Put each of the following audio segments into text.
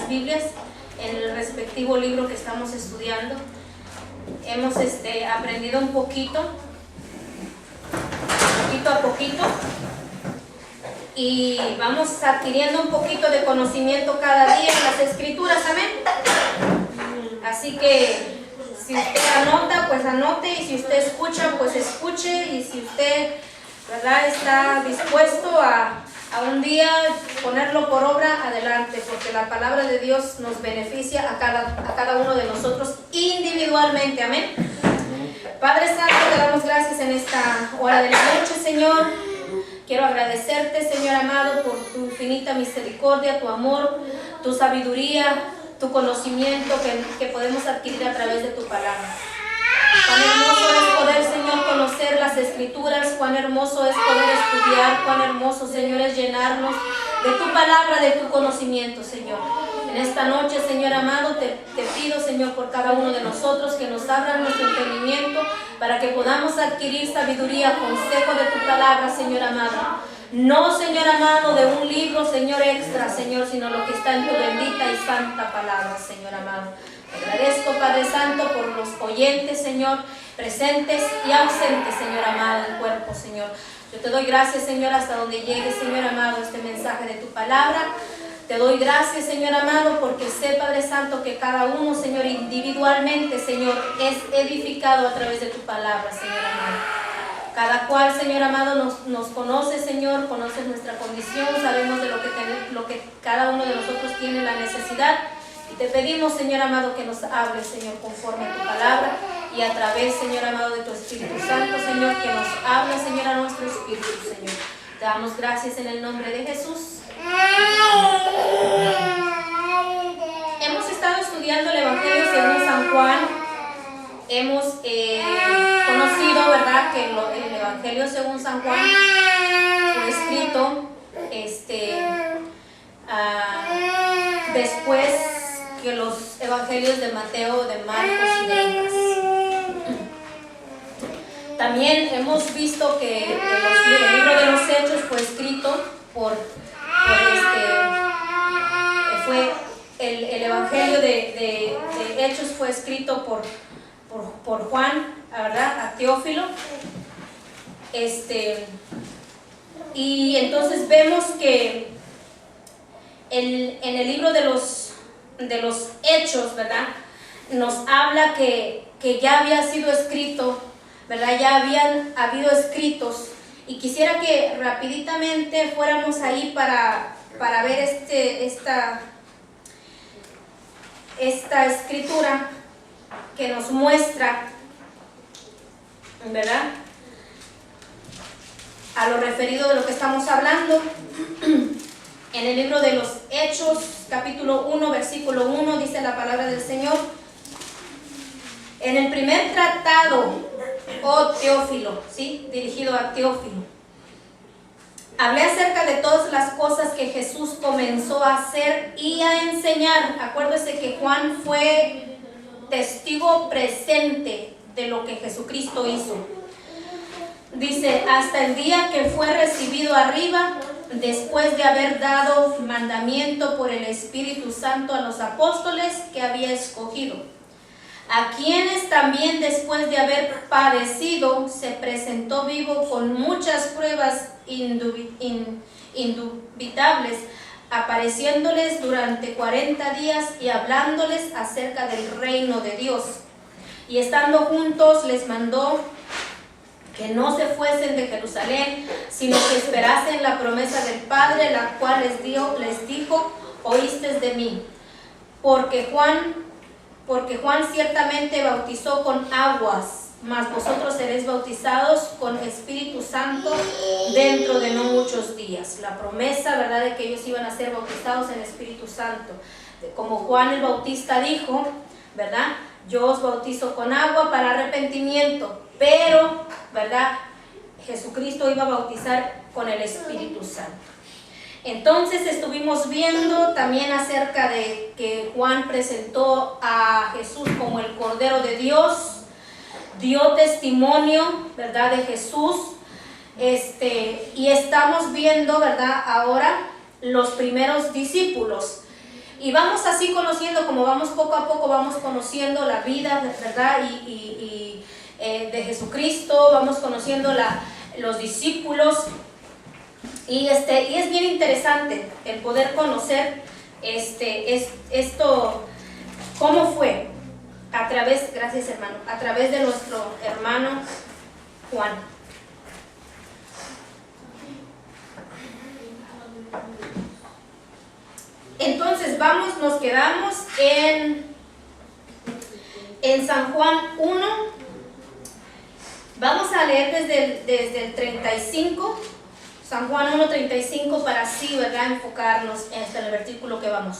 las Biblias en el respectivo libro que estamos estudiando. Hemos aprendido un poquito a poquito, y vamos adquiriendo un poquito de conocimiento cada día en las Escrituras, amén. Así que si usted anota, pues anote, y si usted escucha, pues escuche, y si usted, ¿verdad?, está dispuesto a un día ponerlo por obra, adelante, porque la palabra de Dios nos beneficia a cada uno de nosotros individualmente, amén. Padre Santo, te damos gracias en esta hora de la noche, Señor. Quiero agradecerte, Señor amado, por tu infinita misericordia, tu amor, tu sabiduría, tu conocimiento que podemos adquirir a través de tu palabra. Cuán hermoso es poder, Señor, conocer las Escrituras, cuán hermoso es poder estudiar, cuán hermoso, Señor, es llenarnos de tu palabra, de tu conocimiento, Señor. En esta noche, Señor amado, te pido, Señor, por cada uno de nosotros, que nos abran nuestro entendimiento para que podamos adquirir sabiduría, consejo de tu palabra, Señor amado. No, Señor amado, de un libro, Señor, extra, Señor, sino lo que está en tu bendita y santa palabra, Señor amado. Te agradezco, Padre Santo, por los oyentes, Señor, presentes y ausentes, Señor amado, del cuerpo, Señor. Yo te doy gracias, Señor, hasta donde llegue, Señor amado, este mensaje de tu palabra. Te doy gracias, Señor amado, porque sé, Padre Santo, que cada uno, Señor, individualmente, Señor, es edificado a través de tu palabra, Señor amado. Cada cual, Señor amado, nos conoce, Señor, conoces nuestra condición, sabemos de lo que cada uno de nosotros tiene la necesidad. Y te pedimos, Señor amado, que nos hables, Señor, conforme a tu palabra, y a través, Señor amado, de tu Espíritu Santo, Señor, que nos hable, Señor, a nuestro espíritu, Señor. Te damos gracias en el nombre de Jesús. Hemos estado estudiando el Evangelio según San Juan. Hemos conocido, ¿verdad?, que el Evangelio según San Juan fue escrito después que los Evangelios de Mateo, de Marcos y de Lucas. También hemos visto que el libro de los Hechos fue escrito fue el Evangelio de Hechos fue escrito por Juan, ¿verdad?, a Teófilo. Y entonces vemos que en el libro de los Hechos, ¿verdad?, nos habla que ya había sido escrito, ¿verdad?, ya habían habido escritos. Y quisiera que rapiditamente fuéramos ahí para ver esta escritura que nos muestra, ¿verdad?, a lo referido de lo que estamos hablando. En el libro de los Hechos, capítulo 1, versículo 1, dice la palabra del Señor: en el primer tratado, oh Teófilo, ¿sí?, dirigido a Teófilo, hablé acerca de todas las cosas que Jesús comenzó a hacer y a enseñar. Acuérdese que Juan fue testigo presente de lo que Jesucristo hizo. Dice, hasta el día que fue recibido arriba, después de haber dado mandamiento por el Espíritu Santo a los apóstoles que había escogido, a quienes también después de haber padecido se presentó vivo con muchas pruebas indubitables, apareciéndoles durante 40 días y hablándoles acerca del reino de Dios. Y estando juntos les mandó que no se fuesen de Jerusalén, sino que esperasen la promesa del Padre, la cual les dijo, oísteis de mí. Porque Juan ciertamente bautizó con aguas, mas vosotros seréis bautizados con Espíritu Santo dentro de no muchos días. La promesa, ¿verdad?, de que ellos iban a ser bautizados en Espíritu Santo. Como Juan el Bautista dijo, ¿verdad?, yo os bautizo con agua para arrepentimiento, pero, ¿verdad?, Jesucristo iba a bautizar con el Espíritu Santo. Entonces estuvimos viendo también acerca de que Juan presentó a Jesús como el Cordero de Dios, dio testimonio, ¿verdad?, de Jesús, y estamos viendo, ¿verdad?, ahora los primeros discípulos. Y vamos así conociendo, como vamos poco a poco, vamos conociendo la vida, ¿verdad? De Jesucristo, vamos conociendo los discípulos. Y es bien interesante el poder conocer esto, cómo fue, gracias hermano, a través de nuestro hermano Juan. Entonces nos quedamos en San Juan 1. Vamos a leer desde el 35, San Juan 1:35, para así, ¿verdad?, enfocarnos en el versículo que vamos.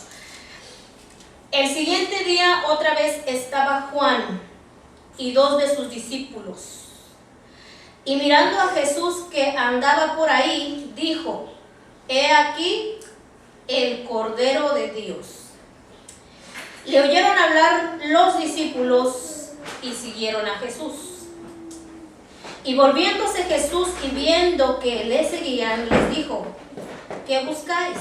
El siguiente día otra vez estaba Juan y 2 de sus discípulos. Y mirando a Jesús que andaba por ahí, dijo: He aquí el Cordero de Dios. Le oyeron hablar los discípulos y siguieron a Jesús. Y volviéndose Jesús y viendo que le seguían, les dijo: ¿Qué buscáis?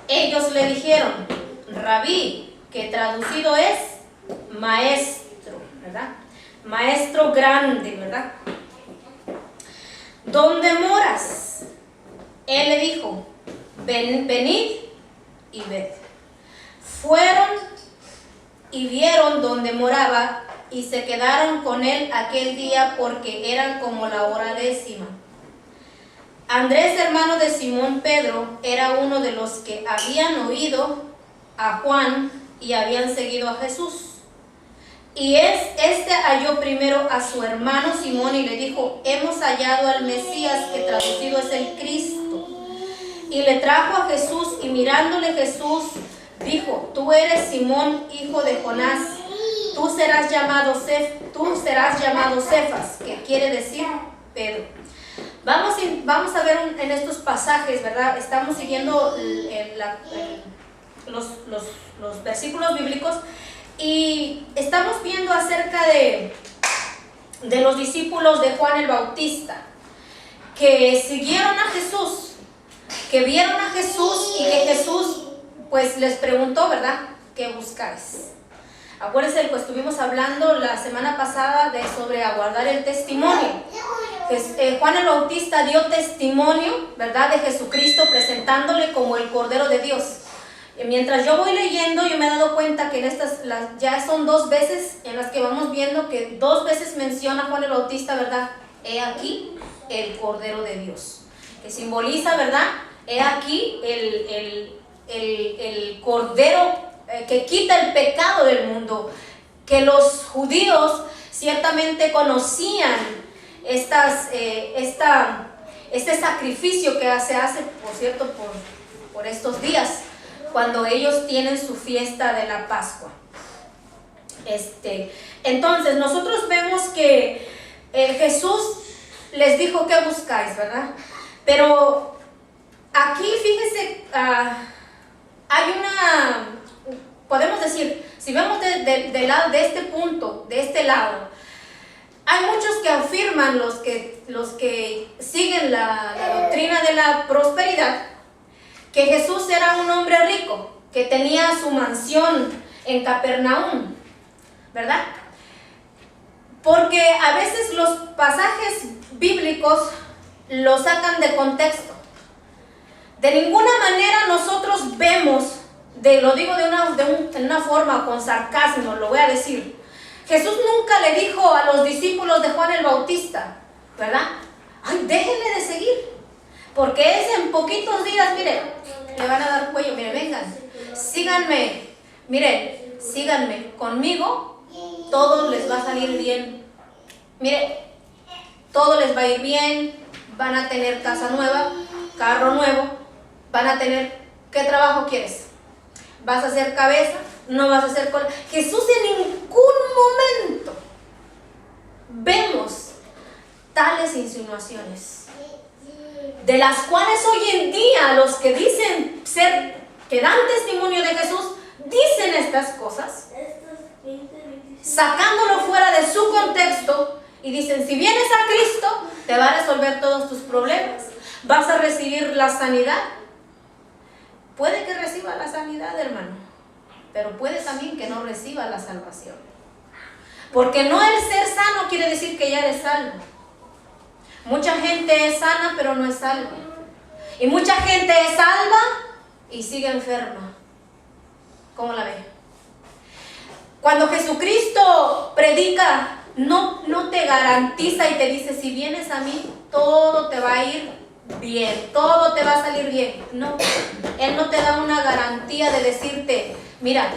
Ellos le dijeron: Rabí, que traducido es maestro, ¿verdad? Maestro grande, ¿verdad? ¿Dónde moras? Él le dijo: Venid y ved. Fueron y vieron donde moraba y se quedaron con él aquel día, porque eran como la hora 10. Andrés, hermano de Simón Pedro, era uno de los que habían oído a Juan y habían seguido a Jesús. Y halló primero a su hermano Simón y le dijo: Hemos hallado al Mesías, que traducido es el Cristo. Y le trajo a Jesús, y mirándole Jesús dijo: Tú eres Simón, hijo de Jonás, tú serás llamado Cefas, que quiere decir Pedro. Vamos a ver en estos pasajes, ¿verdad? Estamos siguiendo los versículos bíblicos y estamos viendo acerca de los discípulos de Juan el Bautista, que siguieron a Jesús, que vieron a Jesús y que Jesús pues les preguntó, ¿verdad?, ¿qué buscáis? Acuérdense, pues estuvimos hablando la semana pasada sobre aguardar el testimonio. Juan el Bautista dio testimonio, ¿verdad?, de Jesucristo, presentándole como el Cordero de Dios. Y mientras yo voy leyendo, yo me he dado cuenta que ya son 2 veces en las que vamos viendo que 2 veces menciona Juan el Bautista, ¿verdad? He aquí el Cordero de Dios, que simboliza, ¿verdad? He aquí el Cordero que quita el pecado del mundo, que los judíos ciertamente conocían este sacrificio que se hace, por cierto, por estos días, cuando ellos tienen su fiesta de la Pascua. Entonces nosotros vemos que Jesús les dijo: ¿qué buscáis?, ¿verdad? Pero aquí fíjese, podemos decir, si vemos de este punto, de este lado, hay muchos que afirman, los que siguen la doctrina de la prosperidad, que Jesús era un hombre rico, que tenía su mansión en Capernaum, ¿verdad? Porque a veces los pasajes bíblicos los sacan de contexto. De ninguna manera nosotros vemos, lo digo en una forma con sarcasmo, lo voy a decir. Jesús nunca le dijo a los discípulos de Juan el Bautista, ¿verdad? Ay, déjenme de seguir, porque en poquitos días, mire, le van a dar cuello. Mire, vengan, síganme, miren, síganme, conmigo todo les va a salir bien. Mire, todo les va a ir bien, van a tener casa nueva, carro nuevo, van a tener, ¿qué trabajo quieres? ¿Vas a ser cabeza? ¿No vas a ser cola? Jesús en ningún momento vemos tales insinuaciones, de las cuales hoy en día los que dicen que dan testimonio de Jesús, dicen estas cosas, sacándolo fuera de su contexto, y dicen: si vienes a Cristo, te va a resolver todos tus problemas, vas a recibir la sanidad. puede que reciba la sanidad, hermano, pero puede también que no reciba la salvación. Porque no el ser sano quiere decir que ya eres salvo. Mucha gente es sana pero no es salva. Y mucha gente es salva y sigue enferma. ¿Cómo la ve? Cuando Jesucristo predica, no te garantiza y te dice, si vienes a mí, todo te va a ir bien, todo te va a salir bien. No, Él no te da una garantía de decirte, mira,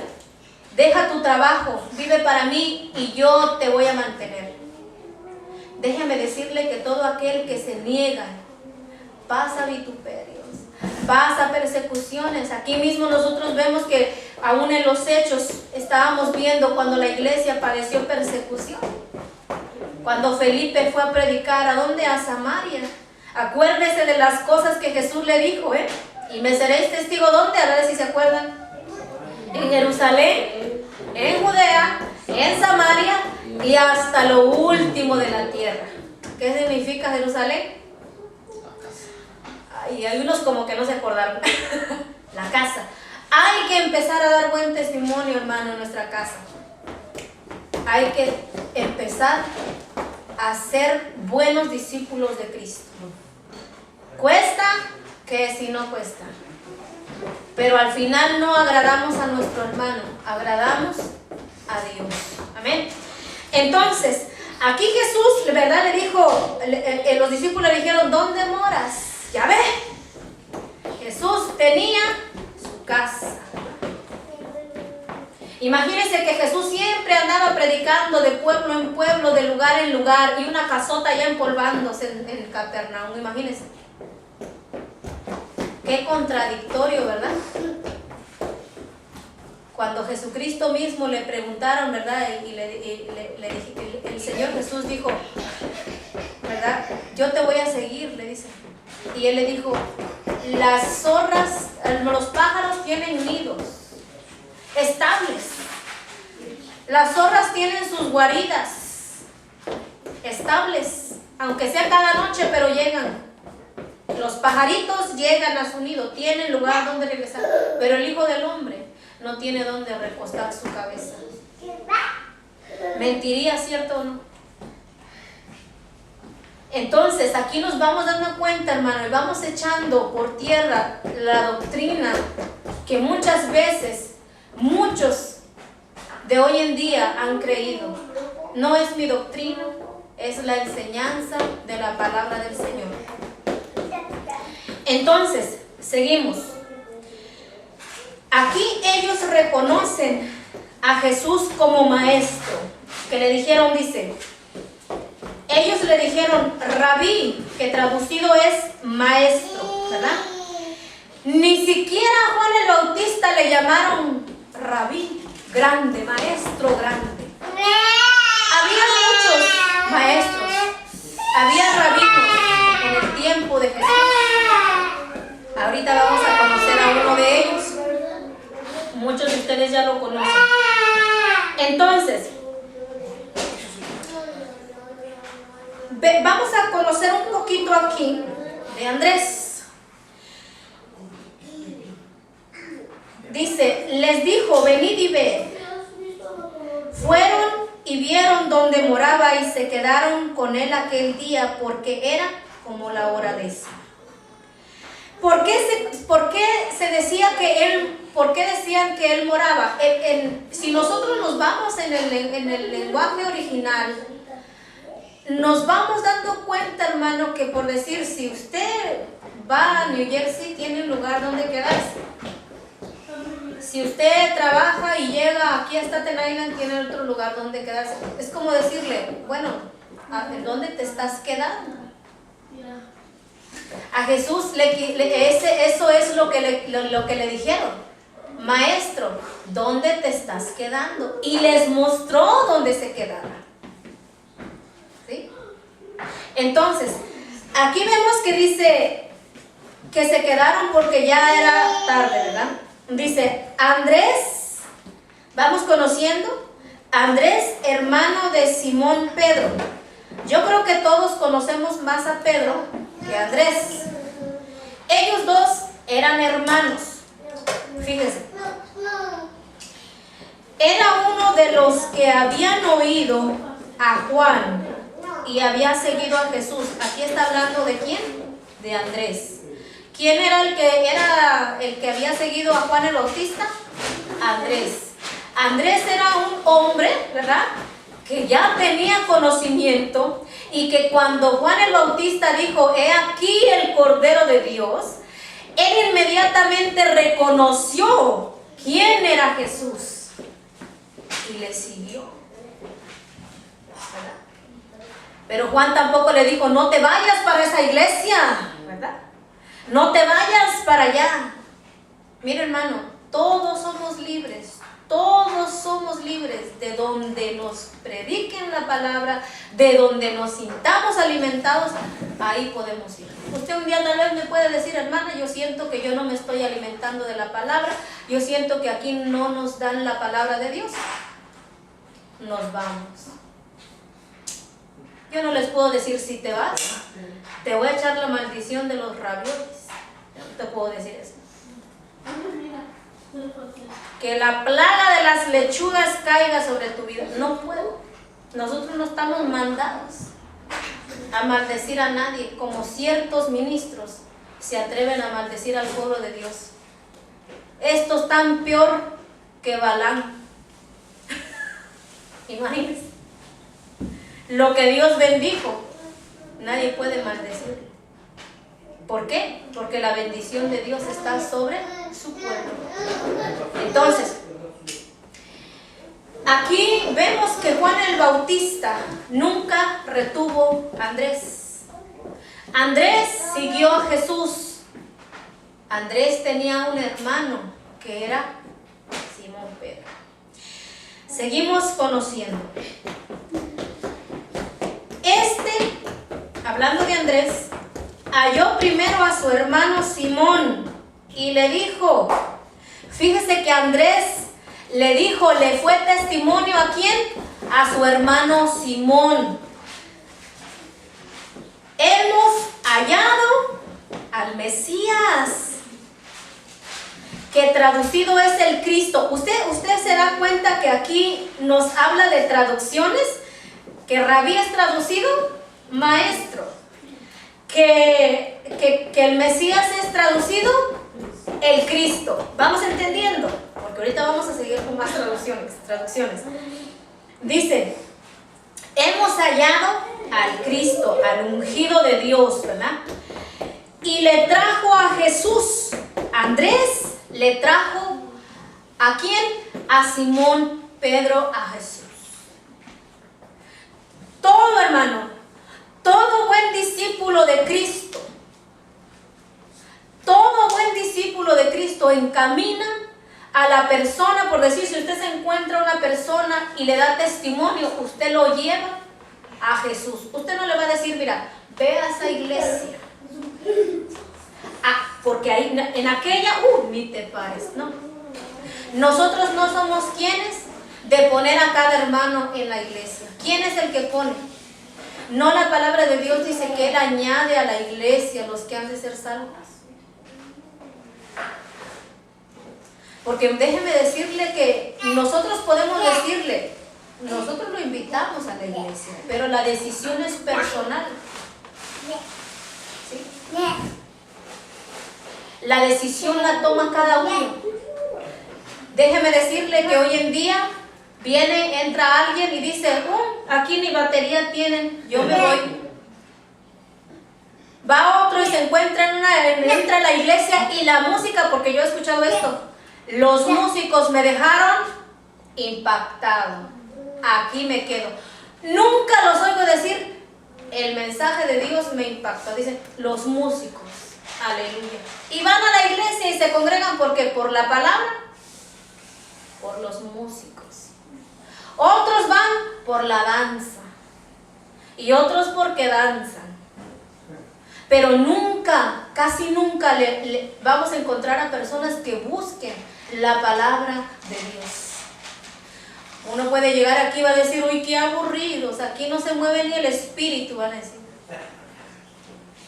deja tu trabajo, vive para mí y yo te voy a mantener. Déjame decirle que todo aquel que se niega pasa vituperios, pasa persecuciones. Aquí mismo nosotros vemos que aún en los hechos estábamos viendo cuando la iglesia padeció persecución. Cuando Felipe fue a predicar, ¿a dónde? A Samaria. Acuérdese de las cosas que Jesús le dijo, y me seréis testigo, ¿dónde? A ver si se acuerdan. En Jerusalén, en Judea, en Samaria y hasta lo último de la tierra. ¿Qué significa Jerusalén? Y hay unos como que no se acordaron. La casa. Hay que empezar a dar buen testimonio, hermano, en nuestra casa. Hay que empezar a ser buenos discípulos de Cristo. Cuesta que si no cuesta. Pero al final no agradamos a nuestro hermano, agradamos a Dios. Amén. Entonces, aquí Jesús, ¿verdad? Le dijo, los discípulos le dijeron, ¿dónde moras? Ya ve, Jesús tenía su casa. Imagínense que Jesús siempre andaba predicando de pueblo en pueblo, de lugar en lugar, y una casota ya empolvándose en Capernaum. Imagínense. Qué contradictorio, ¿verdad? Cuando Jesucristo mismo le preguntaron, ¿verdad? Y el Señor Jesús dijo, ¿verdad? Yo te voy a seguir, le dice. Y él le dijo, las zorras, los pájaros tienen nidos estables. Las zorras tienen sus guaridas estables, aunque sea cada noche, pero llegan. Los pajaritos llegan a su nido, tienen lugar donde regresar, pero el Hijo del Hombre no tiene donde recostar su cabeza. ¿Mentiría, cierto o no? Entonces, aquí nos vamos dando cuenta, hermano, y vamos echando por tierra la doctrina que muchas veces, muchos de hoy en día han creído. No es mi doctrina, es la enseñanza de la palabra del Señor. Entonces, seguimos. Aquí ellos reconocen a Jesús como maestro, que le dijeron, dice, ellos le dijeron rabí, que traducido es maestro, ¿verdad? Ni siquiera a Juan el Bautista le llamaron rabí, grande, maestro grande. Había muchos maestros, había rabinos en el tiempo de Jesús. Ahorita vamos a conocer a uno de ellos. Muchos de ustedes ya lo conocen. Entonces, vamos a conocer un poquito aquí de Andrés. Dice, les dijo, venid y ved. Fueron y vieron donde moraba y se quedaron con él aquel día, porque era como la hora décima. ¿Por qué se decía que él, por qué decían que él moraba? Si nosotros nos vamos en el lenguaje original, nos vamos dando cuenta, hermano, que por decir, si usted va a New Jersey, tiene un lugar donde quedarse. Si usted trabaja y llega aquí a Staten Island, tiene otro lugar donde quedarse. Es como decirle, bueno, ¿en dónde te estás quedando? A Jesús eso es lo que le dijeron. Maestro, ¿dónde te estás quedando? Y les mostró dónde se quedaba. ¿Sí? Entonces, aquí vemos que dice que se quedaron porque ya era tarde, ¿verdad? Dice, Andrés, vamos conociendo, Andrés, hermano de Simón Pedro. Yo creo que todos conocemos más a Pedro que a Andrés. Ellos dos eran hermanos. Fíjese. Era uno de los que habían oído a Juan y había seguido a Jesús. Aquí está hablando de quién? De Andrés. ¿Quién era el que había seguido a Juan el Bautista? Andrés. Andrés era un hombre, ¿verdad?, que ya tenía conocimiento, y que cuando Juan el Bautista dijo, he aquí el Cordero de Dios, él inmediatamente reconoció quién era Jesús y le siguió, ¿verdad? Pero Juan tampoco le dijo, no te vayas para esa iglesia, ¿verdad? No te vayas para allá. Mira, hermano, todos somos libres de donde nos prediquen la palabra, de donde nos sintamos alimentados, ahí podemos ir. Usted un día tal vez me puede decir, hermana, yo siento que yo no me estoy alimentando de la palabra, yo siento que aquí no nos dan la palabra de Dios. Nos vamos. Yo no les puedo decir, si te vas, te voy a echar la maldición de los ravioles. Yo no te puedo decir eso. Que la plaga de las lechugas caiga sobre tu vida. No puedo. Nosotros no estamos mandados a maldecir a nadie, como ciertos ministros se atreven a maldecir al pueblo de Dios. Esto es tan peor que Balaam. Imagínense. Lo que Dios bendijo, nadie puede maldecirlo. ¿Por qué? Porque la bendición de Dios está sobre su pueblo. Entonces, aquí vemos que Juan el Bautista nunca retuvo a Andrés. Andrés siguió a Jesús. Andrés tenía un hermano que era Simón Pedro. Seguimos conociendo. Hablando de Andrés, halló primero a su hermano Simón y le dijo, fíjese que Andrés le fue testimonio ¿a quién? A su hermano Simón. Hemos hallado al Mesías, que traducido es el Cristo. Usted se da cuenta que aquí nos habla de traducciones, que Rabí es traducido maestro, que el Mesías es traducido el Cristo. ¿Vamos entendiendo? Porque ahorita vamos a seguir con más traducciones. Dice, hemos hallado al Cristo, al ungido de Dios, ¿verdad? Y le trajo a Jesús. Andrés le trajo ¿a quién? A Simón Pedro, a Jesús. Todo, hermano, todo buen discípulo de Cristo, todo buen discípulo de Cristo encamina a la persona, por decir, si usted se encuentra una persona y le da testimonio, usted lo lleva a Jesús. Usted no le va a decir, mira, ve a esa iglesia, porque ahí, en aquella, ni te pares, no. Nosotros no somos quienes de poner a cada hermano en la iglesia. ¿Quién es el que pone? No, la palabra de Dios dice que Él añade a la iglesia los que han de ser salvos. Porque déjeme decirle que nosotros podemos decirle, nosotros lo invitamos a la iglesia, pero la decisión es personal. ¿Sí? La decisión la toma cada uno. Déjeme decirle que hoy en día entra alguien y dice, aquí ni batería tienen, yo me voy. Va otro y se encuentra entra a la iglesia y la música, porque yo he escuchado esto, los músicos me dejaron impactado, aquí me quedo. Nunca los oigo decir, el mensaje de Dios me impactó. Dicen, los músicos, aleluya. Y van a la iglesia y se congregan, porque por la palabra, por los músicos. Otros van por la danza y otros porque danzan. Pero nunca, casi nunca vamos a encontrar a personas que busquen la palabra de Dios. Uno puede llegar aquí y va a decir, uy, qué aburridos, aquí no se mueve ni el espíritu, van a decir.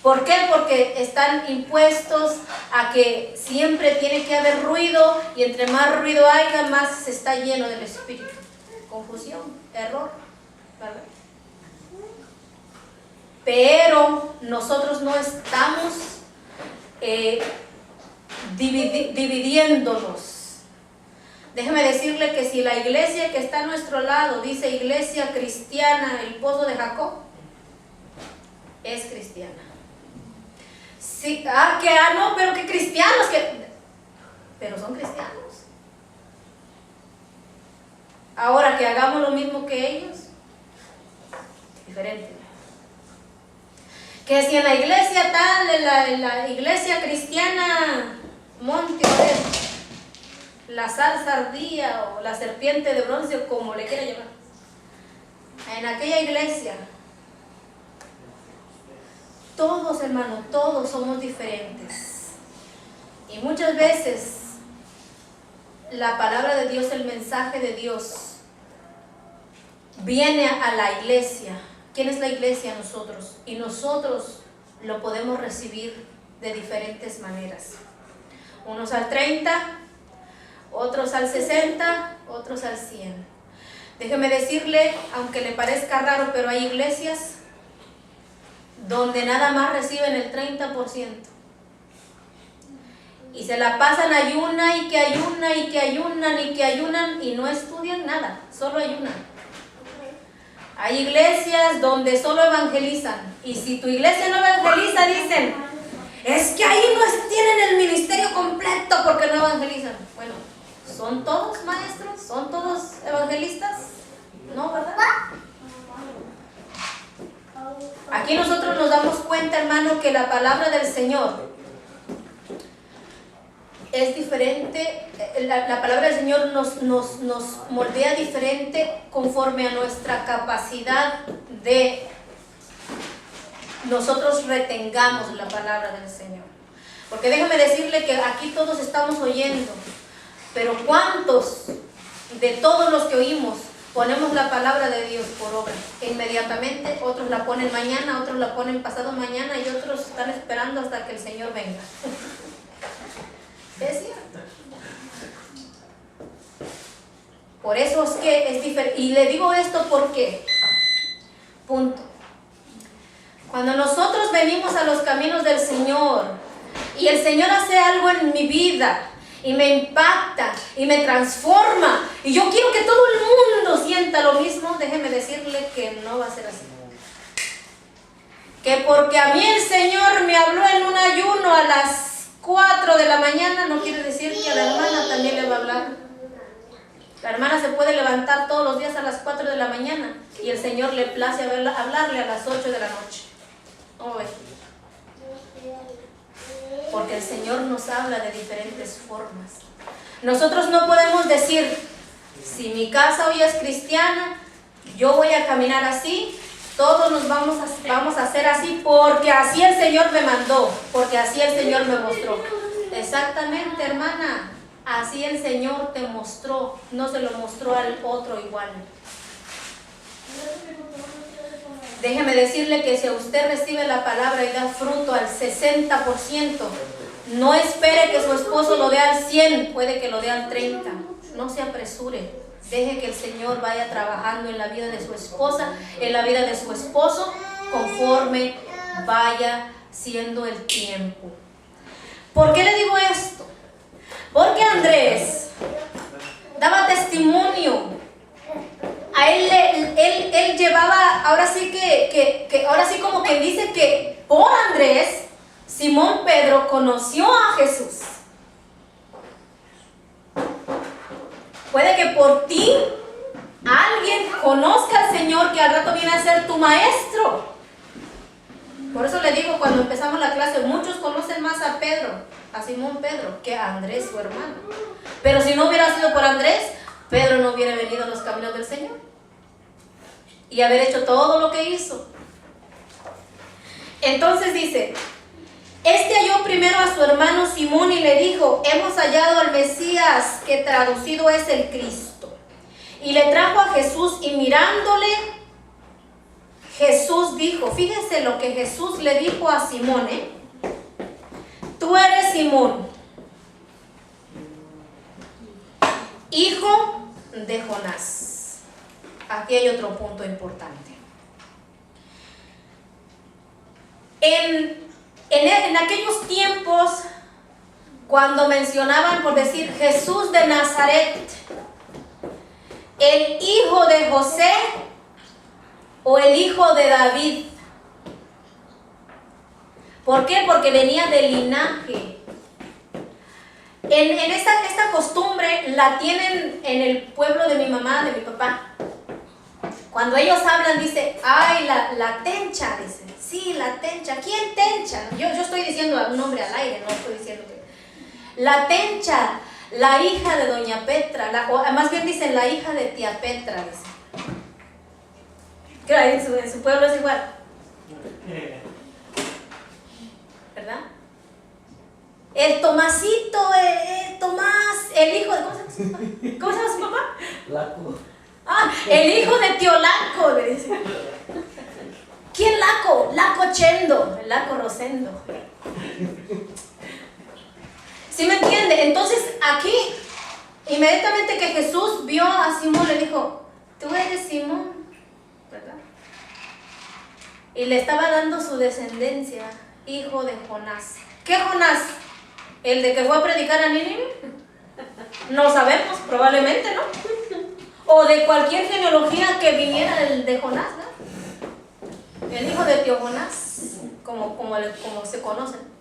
¿Por qué? Porque están impuestos a que siempre tiene que haber ruido, y entre más ruido haya, más se está lleno del espíritu. Confusión, error, ¿verdad? Pero nosotros no estamos dividiéndonos. Déjeme decirle que si la iglesia que está a nuestro lado dice Iglesia Cristiana, el Pozo de Jacob, es cristiana. Sí, no, pero que cristianos, pero son cristianos. Ahora que hagamos lo mismo que ellos, diferente. Que si en la iglesia tal, en la iglesia cristiana Monte Oreb, la salsa ardía o la serpiente de bronce, o como le quiera llamar, en aquella iglesia, todos, hermanos, todos somos diferentes. Y muchas veces la palabra de Dios, el mensaje de Dios, viene a la iglesia. ¿Quién es la iglesia? Nosotros. Y nosotros lo podemos recibir de diferentes maneras. Unos al 30, otros al 60, otros al 100. Déjeme decirle, aunque le parezca raro, pero hay iglesias donde nada más reciben el 30%. Y se la pasan ayuna y que ayunan y que ayunan y que ayunan y no estudian nada, solo ayunan. Hay iglesias donde solo evangelizan. Y si tu iglesia no evangeliza, dicen, es que ahí no tienen el ministerio completo porque no evangelizan. Bueno, ¿son todos maestros? ¿Son todos evangelistas? No, ¿verdad? Aquí nosotros nos damos cuenta, hermano, que la palabra del Señor es diferente. La palabra del Señor nos moldea diferente conforme a nuestra capacidad de nosotros retengamos la palabra del Señor. Porque déjame decirle que aquí todos estamos oyendo, pero ¿cuántos de todos los que oímos ponemos la palabra de Dios por obra? E inmediatamente otros la ponen mañana, otros la ponen pasado mañana y otros están esperando hasta que el Señor venga. Es cierto. Por eso es que es diferente. Y le digo esto porque, punto. Cuando nosotros venimos a los caminos del Señor y el Señor hace algo en mi vida y me impacta y me transforma y yo quiero que todo el mundo sienta lo mismo, déjeme decirle que no va a ser así. Que porque a mí el Señor me habló en un ayuno a las 4 de la mañana, no quiere decir que a la hermana también le va a hablar. La hermana se puede levantar todos los días a las 4 de la mañana y el Señor le place hablarle a las 8 de la noche. ¿Cómo ves? Porque el Señor nos habla de diferentes formas. Nosotros no podemos decir, si mi casa hoy es cristiana, yo voy a caminar así, todos nos vamos a hacer así, porque así el Señor me mandó, porque así el Señor me mostró. Exactamente, hermana, así el Señor te mostró, no se lo mostró al otro igual. Déjeme decirle que si usted recibe la palabra y da fruto al 60%, no espere que su esposo lo dé al 100%, puede que lo dé al 30%. No se apresure. Deje que el Señor vaya trabajando en la vida de su esposa, en la vida de su esposo, conforme vaya siendo el tiempo. ¿Por qué le digo esto? Porque Andrés daba testimonio. A él llevaba, ahora sí ahora sí como que dice que por Andrés, Simón Pedro conoció a Jesús. Puede que por ti alguien conozca al Señor que al rato viene a ser tu maestro. Por eso le digo, cuando empezamos la clase, muchos conocen más a Pedro, a Simón Pedro, que a Andrés, su hermano. Pero si no hubiera sido por Andrés, Pedro no hubiera venido a los caminos del Señor y haber hecho todo lo que hizo. Entonces dice, este halló primero a su hermano Simón y le dijo, hemos hallado al Mesías, que traducido es el Cristo. Y le trajo a Jesús y mirándole, Jesús dijo, fíjese lo que Jesús le dijo a Simón, tú eres Simón, hijo de Jonás. Aquí hay otro punto importante. En aquellos tiempos, cuando mencionaban, por decir, Jesús de Nazaret, el hijo de José o el hijo de David. ¿Por qué? Porque venía del linaje. Esta costumbre la tienen en el pueblo de mi mamá, de mi papá. Cuando ellos hablan, dice, ay, la tencha, dice. Sí, la tencha. ¿Quién tencha? Yo estoy diciendo un nombre al aire, no estoy diciendo que... La tencha, la hija de doña Petra, o más bien dicen la hija de tía Petra, dice. Claro, en su pueblo es igual. ¿Verdad? El Tomasito, Tomás, el hijo de... ¿Cómo se llama su papá? Laco. Ah, el hijo de tío Laco, le dice. ¿Quién Laco? Laco Chendo, el Laco Rosendo. ¿Sí me entiende? Entonces aquí, inmediatamente que Jesús vio a Simón, le dijo, tú eres Simón, ¿verdad? Y le estaba dando su descendencia, hijo de Jonás. ¿Qué Jonás? ¿El de que fue a predicar a Nínive? No sabemos, probablemente, ¿no? O de cualquier genealogía que viniera de Jonás, ¿no? El hijo de tío Jonás, como se conocen.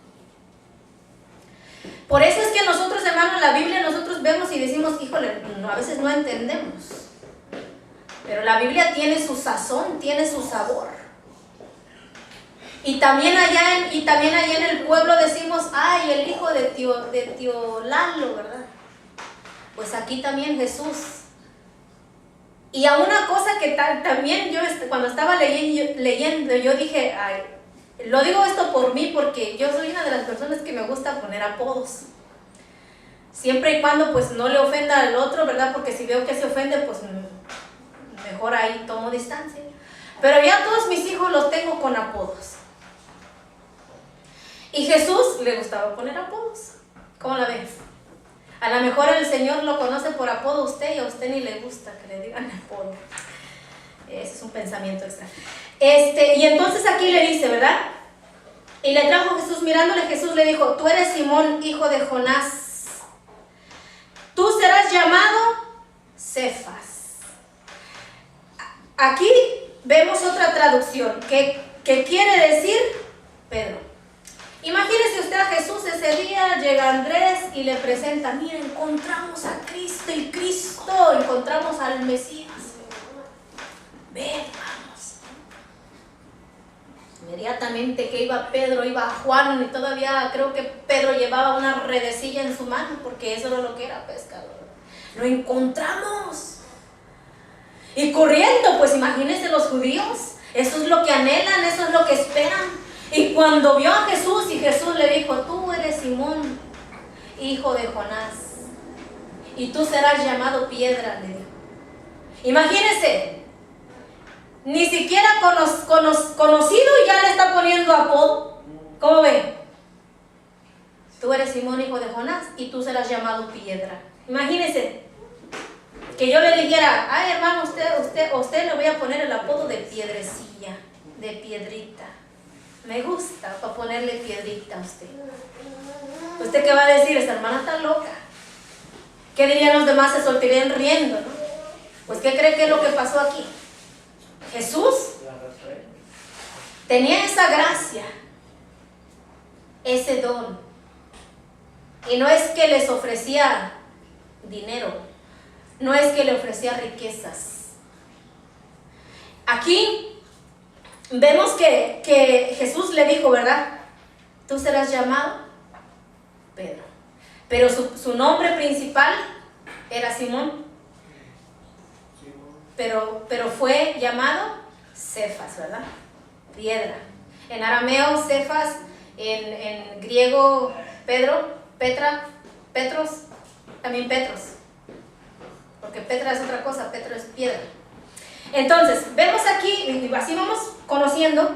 Por eso es que nosotros, hermanos, la Biblia nosotros vemos y decimos, híjole, a veces no entendemos. Pero la Biblia tiene su sazón, tiene su sabor. Y también allá en el pueblo decimos, ay, el hijo de tío Lalo, ¿verdad? Pues aquí también Jesús. Y a una cosa que también yo cuando estaba leyendo, yo dije, ay, lo digo esto por mí porque yo soy una de las personas que me gusta poner apodos. Siempre y cuando pues no le ofenda al otro, ¿verdad? Porque si veo que se ofende, pues mejor ahí tomo distancia. Pero ya todos mis hijos los tengo con apodos. Y Jesús le gustaba poner apodos. ¿Cómo la ves? A lo mejor el Señor lo conoce por apodo a usted y a usted ni le gusta que le digan apodo. Ese es un pensamiento extra. Y entonces aquí le dice, ¿verdad? Y le trajo Jesús, mirándole Jesús le dijo, tú eres Simón, hijo de Jonás. Tú serás llamado Cefas. Aquí vemos otra traducción que quiere decir Pedro. Imagínese usted a Jesús ese día, llega Andrés y le presenta, mira, encontramos a Cristo y Cristo, encontramos al Mesías. Ven, vamos. Inmediatamente que iba Pedro, iba Juan, y todavía creo que Pedro llevaba una redecilla en su mano, porque eso era lo que era pescador. Lo encontramos. Y corriendo, pues imagínense los judíos, eso es lo que anhelan, eso es lo que esperan. Y cuando vio a Jesús y Jesús le dijo, tú eres Simón, hijo de Jonás, y tú serás llamado piedra, le dijo. Imagínense, ni siquiera conocido ya le está poniendo apodo. ¿Cómo ven? Tú eres Simón, hijo de Jonás, y tú serás llamado piedra. Imagínense que yo le dijera, ay hermano, usted le voy a poner el apodo de piedrecilla, de piedrita. Me gusta para ponerle piedrita a usted. ¿Usted qué va a decir? Esta hermana está loca. ¿Qué dirían los demás? Se soltarían riendo, ¿no? Pues ¿qué cree que es lo que pasó aquí? Jesús tenía esa gracia, ese don. Y no es que les ofrecía dinero, no es que le ofrecía riquezas. Aquí vemos que Jesús le dijo, ¿verdad? Tú serás llamado Pedro. Pero su nombre principal era Simón. Pero fue llamado Cefas, ¿verdad? Piedra. En arameo, Cefas, en griego, Pedro, Petra, Petros, también Petros. Porque Petra es otra cosa, Petro es piedra. Entonces, vemos aquí, y así vamos conociendo.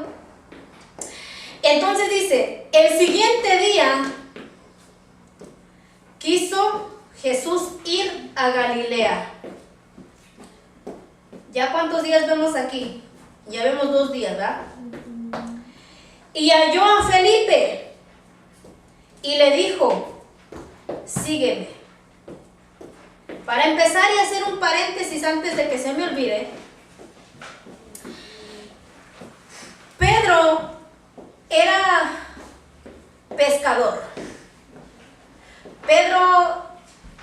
Entonces dice, el siguiente día quiso Jesús ir a Galilea. ¿Ya cuántos días vemos aquí? Ya vemos 2 días, ¿verdad? Y halló a Felipe y le dijo, sígueme. Para empezar y hacer un paréntesis antes de que se me olvide, Pedro era pescador. Pedro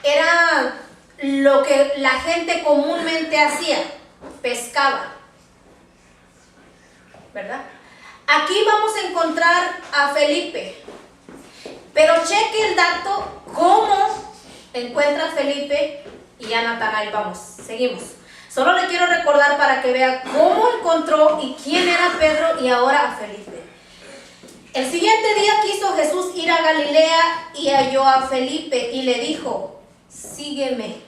era lo que la gente comúnmente hacía, pescaba, ¿verdad? Aquí vamos a encontrar a Felipe, pero cheque el dato, cómo encuentra a Felipe y a Natanael. Vamos, seguimos. Solo le quiero recordar para que vea cómo encontró y quién era Pedro y ahora a Felipe. El siguiente día quiso Jesús ir a Galilea y halló a Felipe y le dijo, sígueme.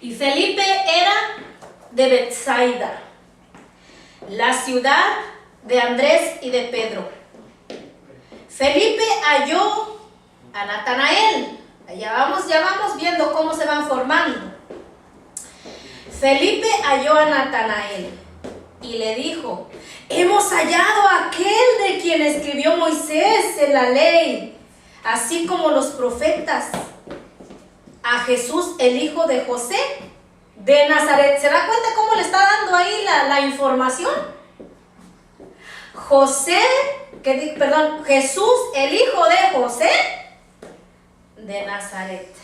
Y Felipe era de Betsaida, la ciudad de Andrés y de Pedro. Felipe halló a Natanael. Ya vamos viendo cómo se van formando. Felipe halló a Natanael y le dijo, hemos hallado a aquel de quien escribió Moisés en la ley, así como los profetas, a Jesús, el hijo de José de Nazaret. ¿Se da cuenta cómo le está dando ahí la información? Jesús, el hijo de José de Nazaret.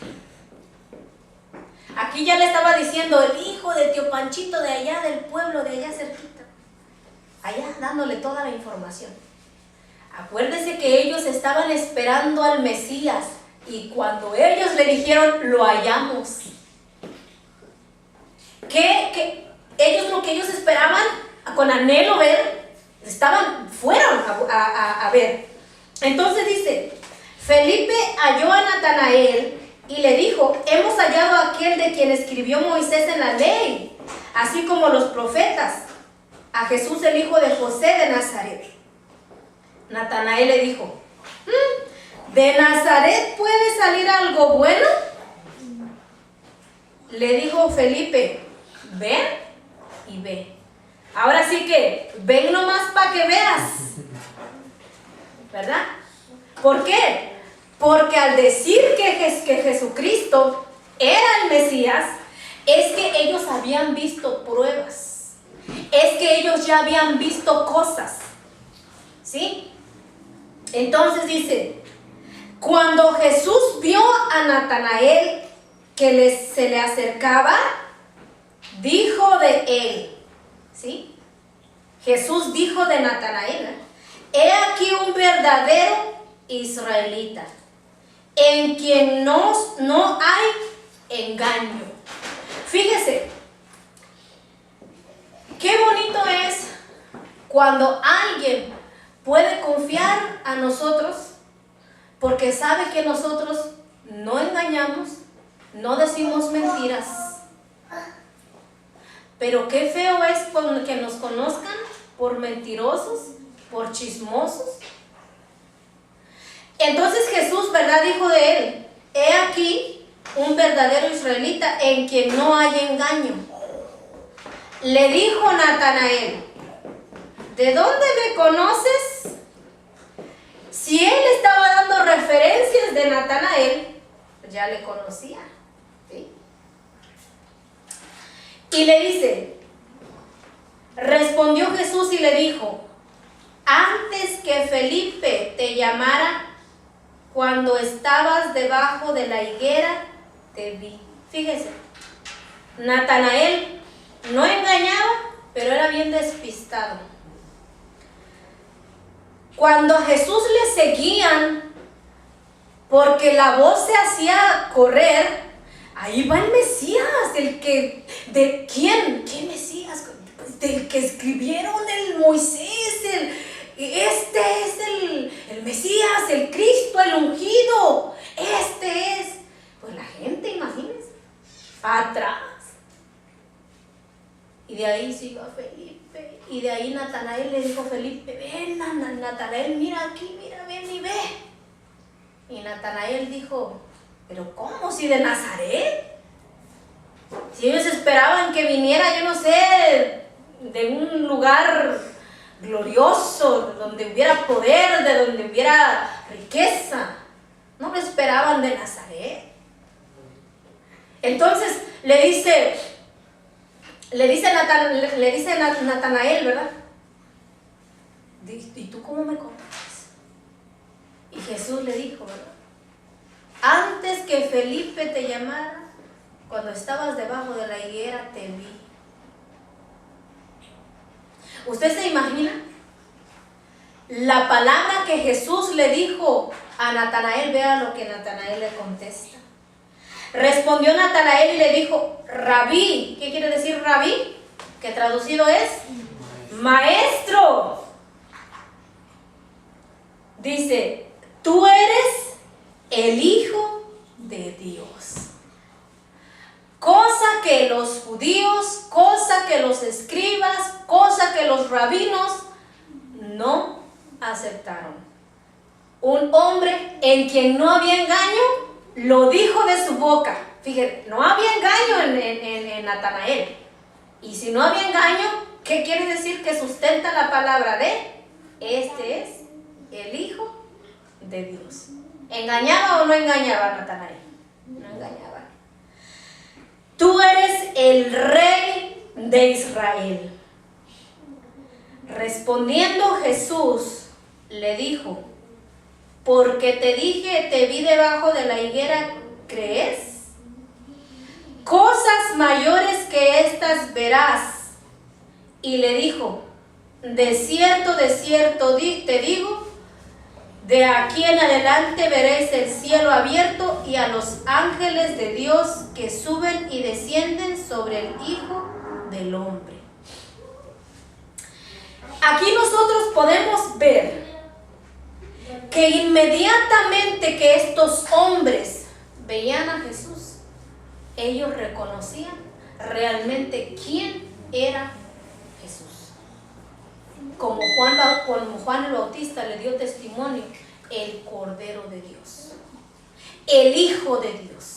Aquí ya le estaba diciendo el hijo de tío Panchito de allá, del pueblo de allá cerquita. Allá dándole toda la información. Acuérdese que ellos estaban esperando al Mesías y cuando ellos le dijeron, lo hallamos. Lo que ellos esperaban con anhelo ver, fueron a ver. Entonces dice, Felipe halló a Natanael y le dijo, hemos hallado a aquel de quien escribió Moisés en la ley, así como los profetas, a Jesús el hijo de José de Nazaret. Natanael le dijo, ¿de Nazaret puede salir algo bueno? Le dijo Felipe, ven y ve. Ahora sí que, ven nomás para que veas, ¿verdad? ¿Por qué? Porque al decir que Jesucristo era el Mesías, es que ellos habían visto pruebas, es que ellos ya habían visto cosas, ¿sí? Entonces dice, cuando Jesús vio a Natanael que se le acercaba, dijo de él, ¿sí? Jesús dijo de Natanael, he aquí un verdadero israelita, en quien no hay engaño. Fíjese, qué bonito es cuando alguien puede confiar a nosotros porque sabe que nosotros no engañamos, no decimos mentiras. Pero qué feo es que nos conozcan por mentirosos, por chismosos. Entonces Jesús, ¿verdad?, dijo de él, he aquí un verdadero israelita en quien no hay engaño. Le dijo Natanael, ¿de dónde me conoces? Si él estaba dando referencias de Natanael, ya le conocía, ¿sí? Y le dice, respondió Jesús y le dijo, antes que Felipe te llamara, cuando estabas debajo de la higuera, te vi. Fíjese, Natanael no engañaba, pero era bien despistado. Cuando a Jesús le seguían, porque la voz se hacía correr, ahí va el Mesías, ¿quién Mesías? Del que escribieron el Moisés, este es el Mesías, el Cristo, el ungido, este es. Pues la gente, imagínense, atrás. Y de ahí siguió a Felipe. Y de ahí Natanael le dijo a Felipe, ven, Natanael, mira aquí, mira, ven y ve. Y Natanael dijo, pero ¿cómo? Si de Nazaret. Si ellos esperaban que viniera, yo no sé, de un lugar glorioso, donde hubiera poder, de donde hubiera riqueza. No lo esperaban de Nazaret. Entonces le dice Natanael, ¿verdad? ¿Y tú cómo me conoces? Y Jesús le dijo, ¿verdad? Antes que Felipe te llamara, cuando estabas debajo de la higuera te vi. ¿Usted se imagina? La palabra que Jesús le dijo a Natanael, vea lo que Natanael le contesta. Respondió Natanael y le dijo, Rabí. ¿Qué quiere decir Rabí? Que traducido es maestro. Dice, tú eres el Hijo de Dios. Cosa que los judíos, cosa que los escribas, cosa que los rabinos no aceptaron. Un hombre en quien no había engaño lo dijo de su boca. Fíjate, no había engaño en Natanael. Y si no había engaño, ¿qué quiere decir? Que sustenta la palabra de este es el Hijo de Dios. ¿Engañaba o no engañaba Natanael? No engañaba. Tú eres el Rey de Israel. Respondiendo Jesús, le dijo, porque te dije, te vi debajo de la higuera, ¿crees? Cosas mayores que estas verás. Y le dijo, de cierto te digo, de aquí en adelante veréis el cielo abierto y a los ángeles de Dios que suben y descienden sobre el Hijo del Hombre. Aquí nosotros podemos ver que inmediatamente que estos hombres veían a Jesús, ellos reconocían realmente quién era Jesús. Como Juan el Bautista le dio testimonio, el Cordero de Dios, el Hijo de Dios.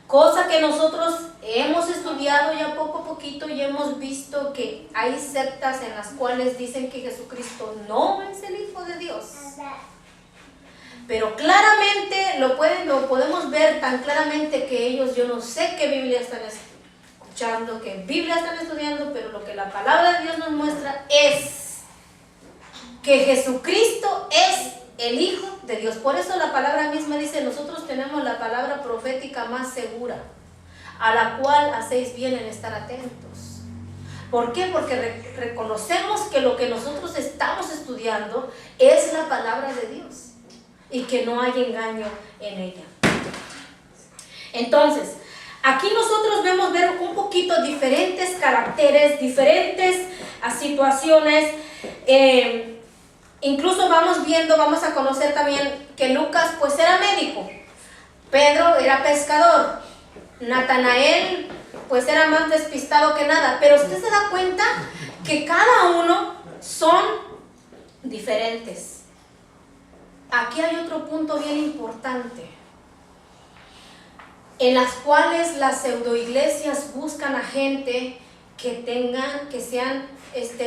Cosa que nosotros hemos estudiado ya poco a poquito y hemos visto que hay sectas en las cuales dicen que Jesucristo no es el Hijo de Dios. Pero claramente lo podemos ver tan claramente que ellos, yo no sé qué Biblia están escuchando, qué Biblia están estudiando, pero lo que la palabra de Dios nos muestra es que Jesucristo es el Hijo de Dios. Por eso la palabra misma dice, nosotros tenemos la palabra profética más segura, a la cual hacéis bien en estar atentos. ¿Por qué? Porque reconocemos que lo que nosotros estamos estudiando es la palabra de Dios y que no hay engaño en ella. Entonces, aquí nosotros vemos ver un poquito diferentes caracteres, diferentes situaciones. Incluso vamos a conocer también que Lucas pues era médico, Pedro era pescador, Natanael pues era más despistado que nada, pero usted se da cuenta que cada uno son diferentes. Aquí hay otro punto bien importante, en las cuales las pseudoiglesias buscan a gente que sean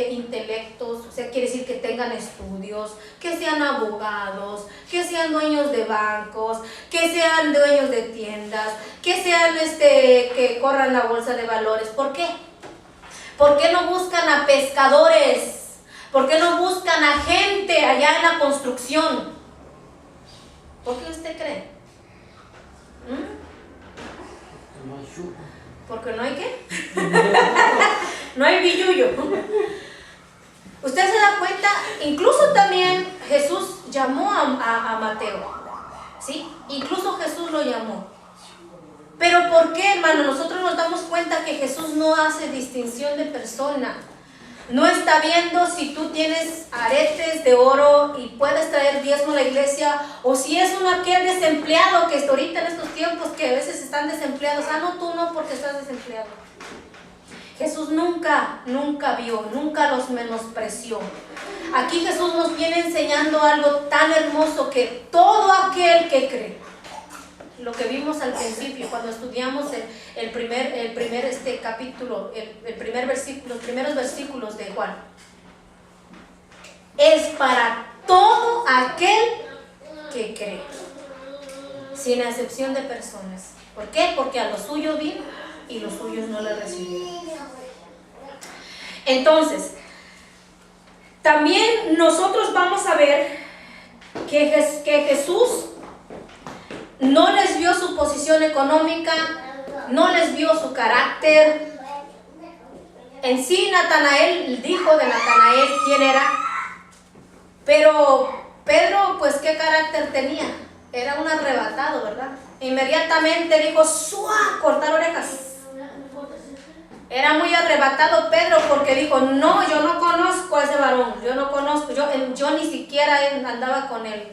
intelectos, o sea, quiere decir que tengan estudios, que sean abogados, que sean dueños de bancos, que sean dueños de tiendas, que sean que corran la bolsa de valores. ¿Por qué? ¿Por qué no buscan a pescadores? ¿Por qué no buscan a gente allá en la construcción? ¿Por qué usted cree? ¿Porque no hay qué? No hay billullo. Usted se da cuenta, incluso también Jesús llamó a Mateo, ¿sí? Incluso Jesús lo llamó. Pero ¿por qué, hermano? Nosotros nos damos cuenta que Jesús no hace distinción de persona. No está viendo si tú tienes aretes de oro y puedes traer diezmo a la iglesia, o si es aquel desempleado que está ahorita en estos tiempos que a veces están desempleados. Ah, no, tú no, porque estás desempleado. Jesús nunca vio, nunca los menospreció. Aquí Jesús nos viene enseñando algo tan hermoso, que todo aquel que cree, lo que vimos al principio cuando estudiamos el primer capítulo, el primer versículo, los primeros versículos de Juan, es para todo aquel que cree, sin excepción de personas. ¿Por qué? Porque a los suyos vino y los suyos no le recibieron. Entonces, también nosotros vamos a ver que Jesús no les vio su posición económica, no les vio su carácter. En sí, Natanael dijo de Natanael quién era, pero Pedro, pues, ¿qué carácter tenía? Era un arrebatado, ¿verdad? Inmediatamente dijo, ¡suá! Cortar orejas. Era muy arrebatado Pedro, porque dijo, no, yo no conozco a ese varón, yo no conozco, yo ni siquiera andaba con él.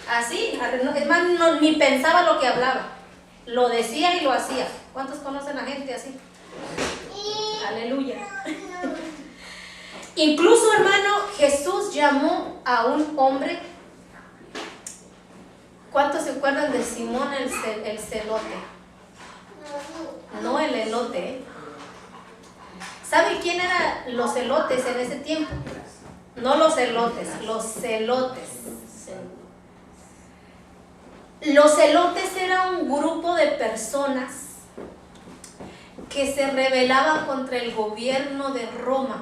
Así, es más, ni pensaba lo que hablaba, lo decía y lo hacía. ¿Cuántos conocen a gente así? Aleluya. Incluso, hermano, Jesús llamó a un hombre. ¿Cuántos se acuerdan de Simón el celote? No el elote, ¿eh? ¿Sabe quién eran los celotes en ese tiempo? No los elotes, los celotes. Los celotes era un grupo de personas que se rebelaban contra el gobierno de Roma.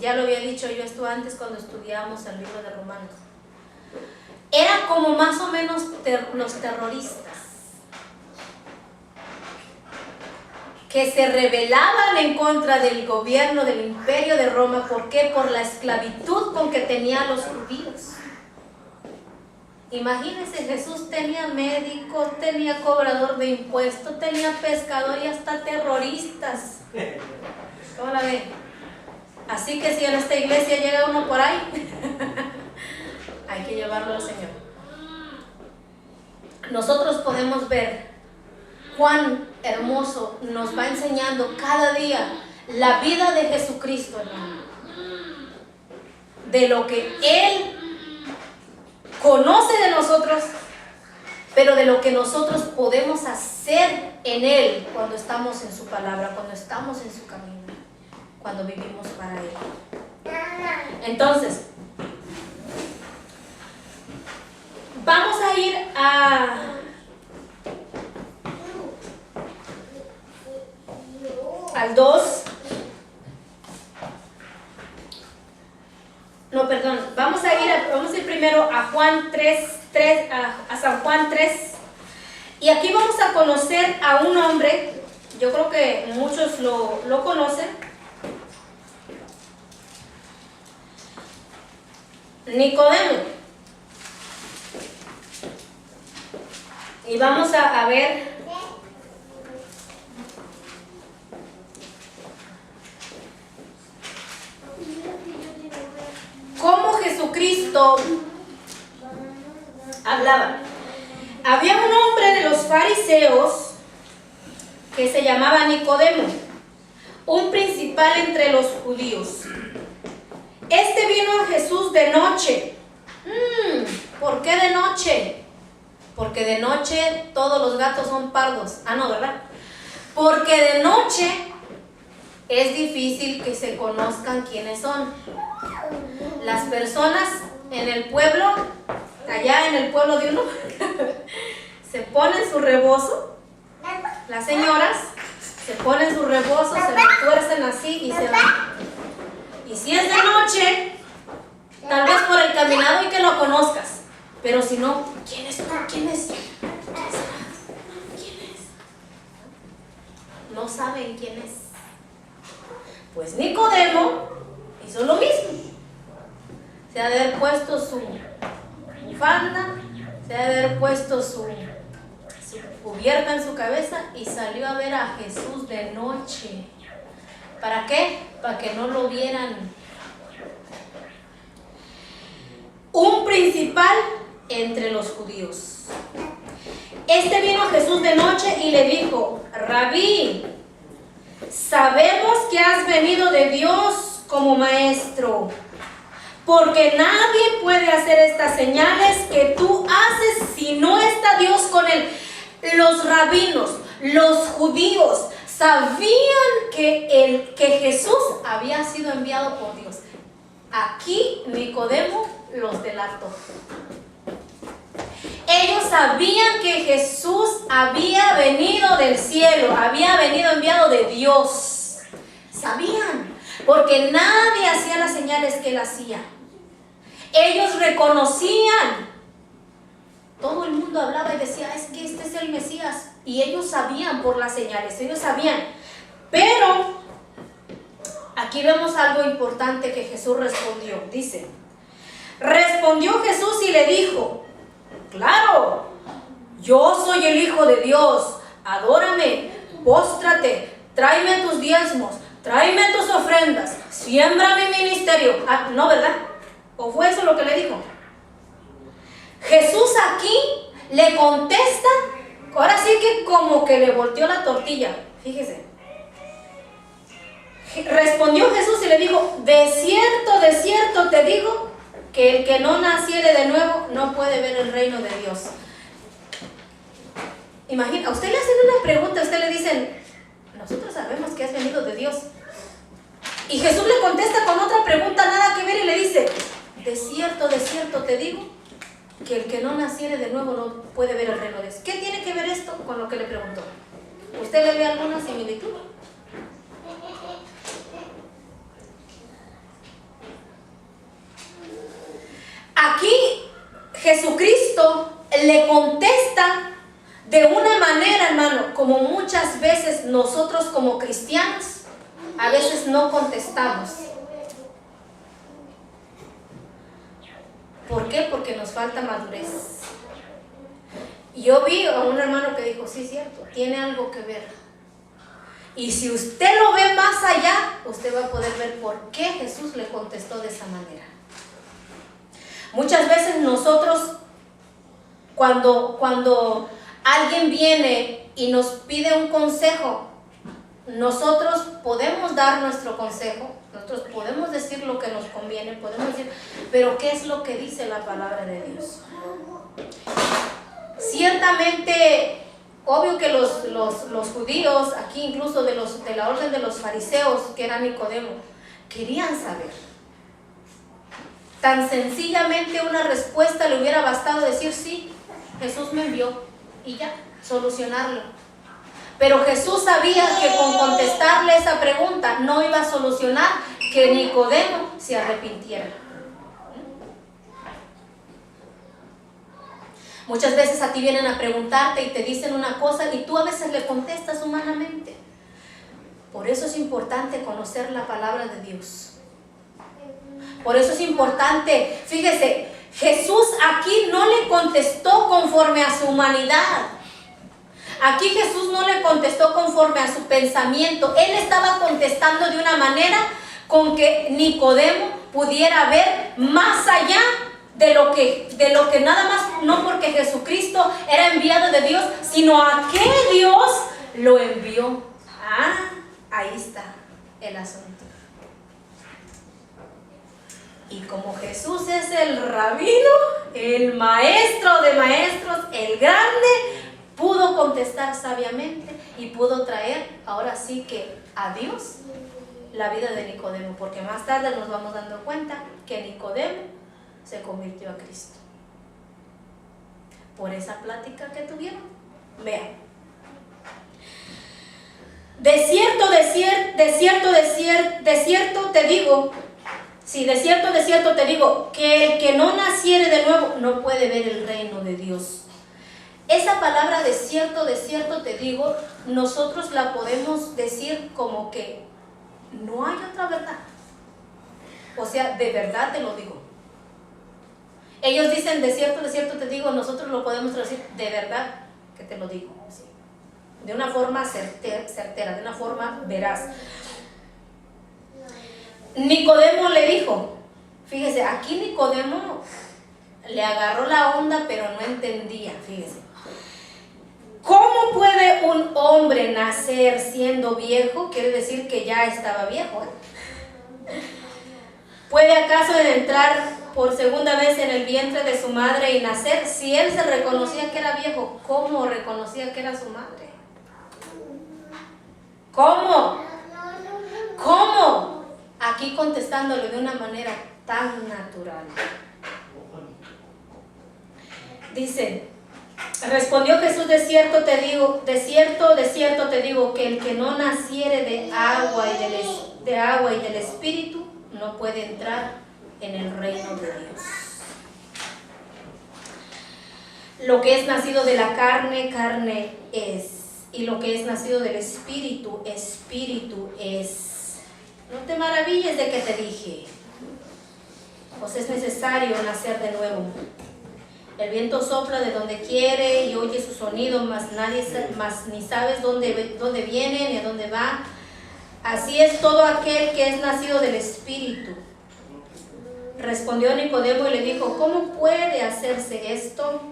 Ya lo había dicho yo esto antes cuando estudiábamos el libro de Romanos. Era como más o menos los terroristas, que se rebelaban en contra del gobierno del imperio de Roma. ¿Por qué? Por la esclavitud con que tenían los judíos. Imagínense, Jesús tenía médico, tenía cobrador de impuestos, tenía pescador y hasta terroristas. ¿Cómo la ven? Así que si en esta iglesia llega uno por ahí, hay que llevarlo al Señor. Nosotros podemos ver cuán hermoso nos va enseñando cada día la vida de Jesucristo, hermano. De lo que Él conoce de nosotros, pero de lo que nosotros podemos hacer en Él cuando estamos en su palabra, cuando estamos en su camino, cuando vivimos para Él. Entonces, vamos a ir al 2. No, perdón, vamos a ir primero a Juan 3, a San Juan 3. Y aquí vamos a conocer a un hombre, yo creo que muchos lo conocen. Nicodemo. Y vamos a ver cómo Jesucristo hablaba. Había un hombre de los fariseos que se llamaba Nicodemo, un principal entre los judíos. Este vino a Jesús de noche. ¿Por qué de noche? Porque de noche todos los gatos son pardos. Ah, no, ¿verdad? Porque de noche es difícil que se conozcan quiénes son. Las personas en el pueblo, allá en el pueblo de uno, se ponen su rebozo. Las señoras se ponen su rebozo, se lo tuercen así y se van. Y si es de noche, tal vez por el caminado y que lo conozcas. Pero si no, ¿quién es tú? ¿Quién es? ¿Quién es? No saben quién es. Pues Nicodemo hizo lo mismo. Se ha de haber puesto su bufanda, se ha de haber puesto su cubierta en su cabeza y salió a ver a Jesús de noche. ¿Para qué? Para que no lo vieran. Un principal entre los judíos. Este vino a Jesús de noche y le dijo: Rabí, sabemos que has venido de Dios como maestro, porque nadie puede hacer estas señales que tú haces si no está Dios con él. Los rabinos, los judíos, sabían que Jesús había sido enviado por Dios. Aquí Nicodemo los delató. Ellos sabían que Jesús había venido del cielo, había venido enviado de Dios. Sabían, porque nadie hacía las señales que él hacía. Ellos reconocían. Todo el mundo hablaba y decía: es que este es el Mesías. Y ellos sabían por las señales, ellos sabían. Pero aquí vemos algo importante que Jesús respondió. Dice: respondió Jesús y le dijo: claro, yo soy el Hijo de Dios. Adórame, póstrate, tráeme tus diezmos, tráeme tus ofrendas, siembra mi ministerio. Ah, no, ¿verdad? ¿O fue eso lo que le dijo? Jesús aquí le contesta, ahora sí que como que le volteó la tortilla. Fíjese. Respondió Jesús y le dijo: de cierto te digo, que el que no naciere de nuevo no puede ver el reino de Dios. Imagina, a usted le hacen una pregunta, a usted le dicen: nosotros sabemos que has venido de Dios. Y Jesús le contesta con otra pregunta nada que ver y le dice: de cierto te digo, que el que no naciere de nuevo no puede ver el reino de Dios. ¿Qué tiene que ver esto con lo que le preguntó? ¿Usted le ve alguna similitud? Aquí Jesucristo le contesta de una manera, hermano, como muchas veces nosotros como cristianos a veces no contestamos. ¿Por qué? Porque nos falta madurez. Yo vi a un hermano que dijo: sí, cierto, tiene algo que ver. Y si usted lo ve más allá, usted va a poder ver por qué Jesús le contestó de esa manera. Muchas veces nosotros, cuando alguien viene y nos pide un consejo, nosotros podemos dar nuestro consejo, nosotros podemos decir lo que nos conviene, podemos decir, pero ¿qué es lo que dice la palabra de Dios? Ciertamente, obvio que los judíos, aquí incluso de la orden de los fariseos, que era Nicodemo, querían saber. Tan sencillamente una respuesta le hubiera bastado decir: sí, Jesús me envió, y ya, solucionarlo. Pero Jesús sabía que con contestarle esa pregunta no iba a solucionar que Nicodemo se arrepintiera. Muchas veces a ti vienen a preguntarte y te dicen una cosa y tú a veces le contestas humanamente. Por eso es importante conocer la palabra de Dios. Por eso es importante, fíjese, Jesús aquí no le contestó conforme a su humanidad. Aquí Jesús no le contestó conforme a su pensamiento. Él estaba contestando de una manera con que Nicodemo pudiera ver más allá de lo que nada más, no porque Jesucristo era enviado de Dios, sino a qué Dios lo envió. Ah, ahí está el asunto. Y como Jesús es el rabino, el maestro de maestros, el grande, pudo contestar sabiamente y pudo traer ahora sí que a Dios la vida de Nicodemo, porque más tarde nos vamos dando cuenta que Nicodemo se convirtió a Cristo por esa plática que tuvieron. Vean: de cierto te digo, sí, de cierto te digo, que el que no naciere de nuevo no puede ver el reino de Dios. Esa palabra de cierto te digo, nosotros la podemos decir como que no hay otra verdad. O sea, de verdad te lo digo. Ellos dicen de cierto te digo, nosotros lo podemos decir de verdad que te lo digo. ¿Sí? De una forma certera, de una forma veraz. Nicodemo le dijo, fíjese, aquí Nicodemo le agarró la onda, pero no entendía, fíjese. ¿Cómo puede un hombre nacer siendo viejo? Quiere decir que ya estaba viejo, ¿eh? ¿Puede acaso entrar por segunda vez en el vientre de su madre y nacer? Si él se reconocía que era viejo, ¿cómo reconocía que era su madre? ¿Cómo? ¿Cómo? Aquí contestándole de una manera tan natural. Dice, respondió Jesús, de cierto te digo, que el que no naciere de agua y del Espíritu no puede entrar en el reino de Dios. Lo que es nacido de la carne, carne es, y lo que es nacido del Espíritu, Espíritu es. No te maravilles de que te dije, pues es necesario nacer de nuevo. El viento sopla de donde quiere y oye su sonido, mas ni sabes dónde viene ni a dónde va. Así es todo aquel que es nacido del Espíritu. Respondió Nicodemo y le dijo, ¿cómo puede hacerse esto?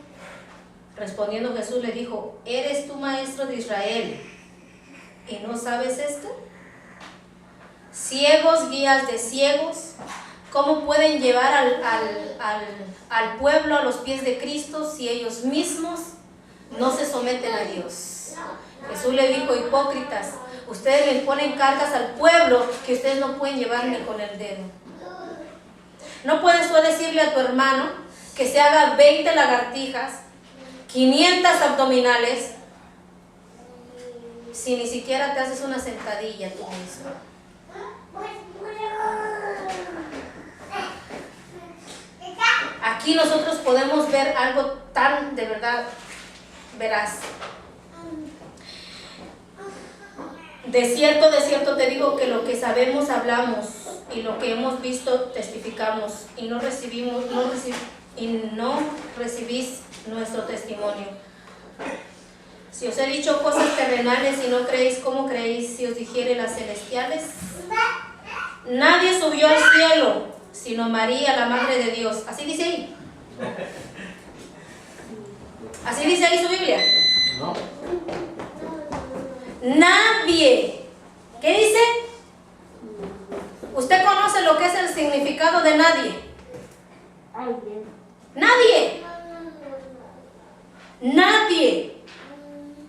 Respondiendo Jesús le dijo, ¿eres tú maestro de Israel y no sabes esto? Ciegos, guías de ciegos, ¿cómo pueden llevar al pueblo a los pies de Cristo si ellos mismos no se someten a Dios? Jesús le dijo, hipócritas, ustedes le ponen cargas al pueblo que ustedes no pueden llevar ni con el dedo. ¿No puedes tú decirle a tu hermano que se haga 20 lagartijas, 500 abdominales, si ni siquiera te haces una sentadilla tú mismo? Aquí nosotros podemos ver algo tan de verdad veraz. De cierto te digo que lo que sabemos hablamos y lo que hemos visto testificamos y no recibís nuestro testimonio. Si os he dicho cosas terrenales y no creéis, ¿cómo creéis si os dijere las celestiales? Nadie subió al cielo sino María, la Madre de Dios. Así dice ahí. Así dice ahí su Biblia. No. Nadie. ¿Qué dice? ¿Usted conoce lo que es el significado de nadie? Nadie. Nadie.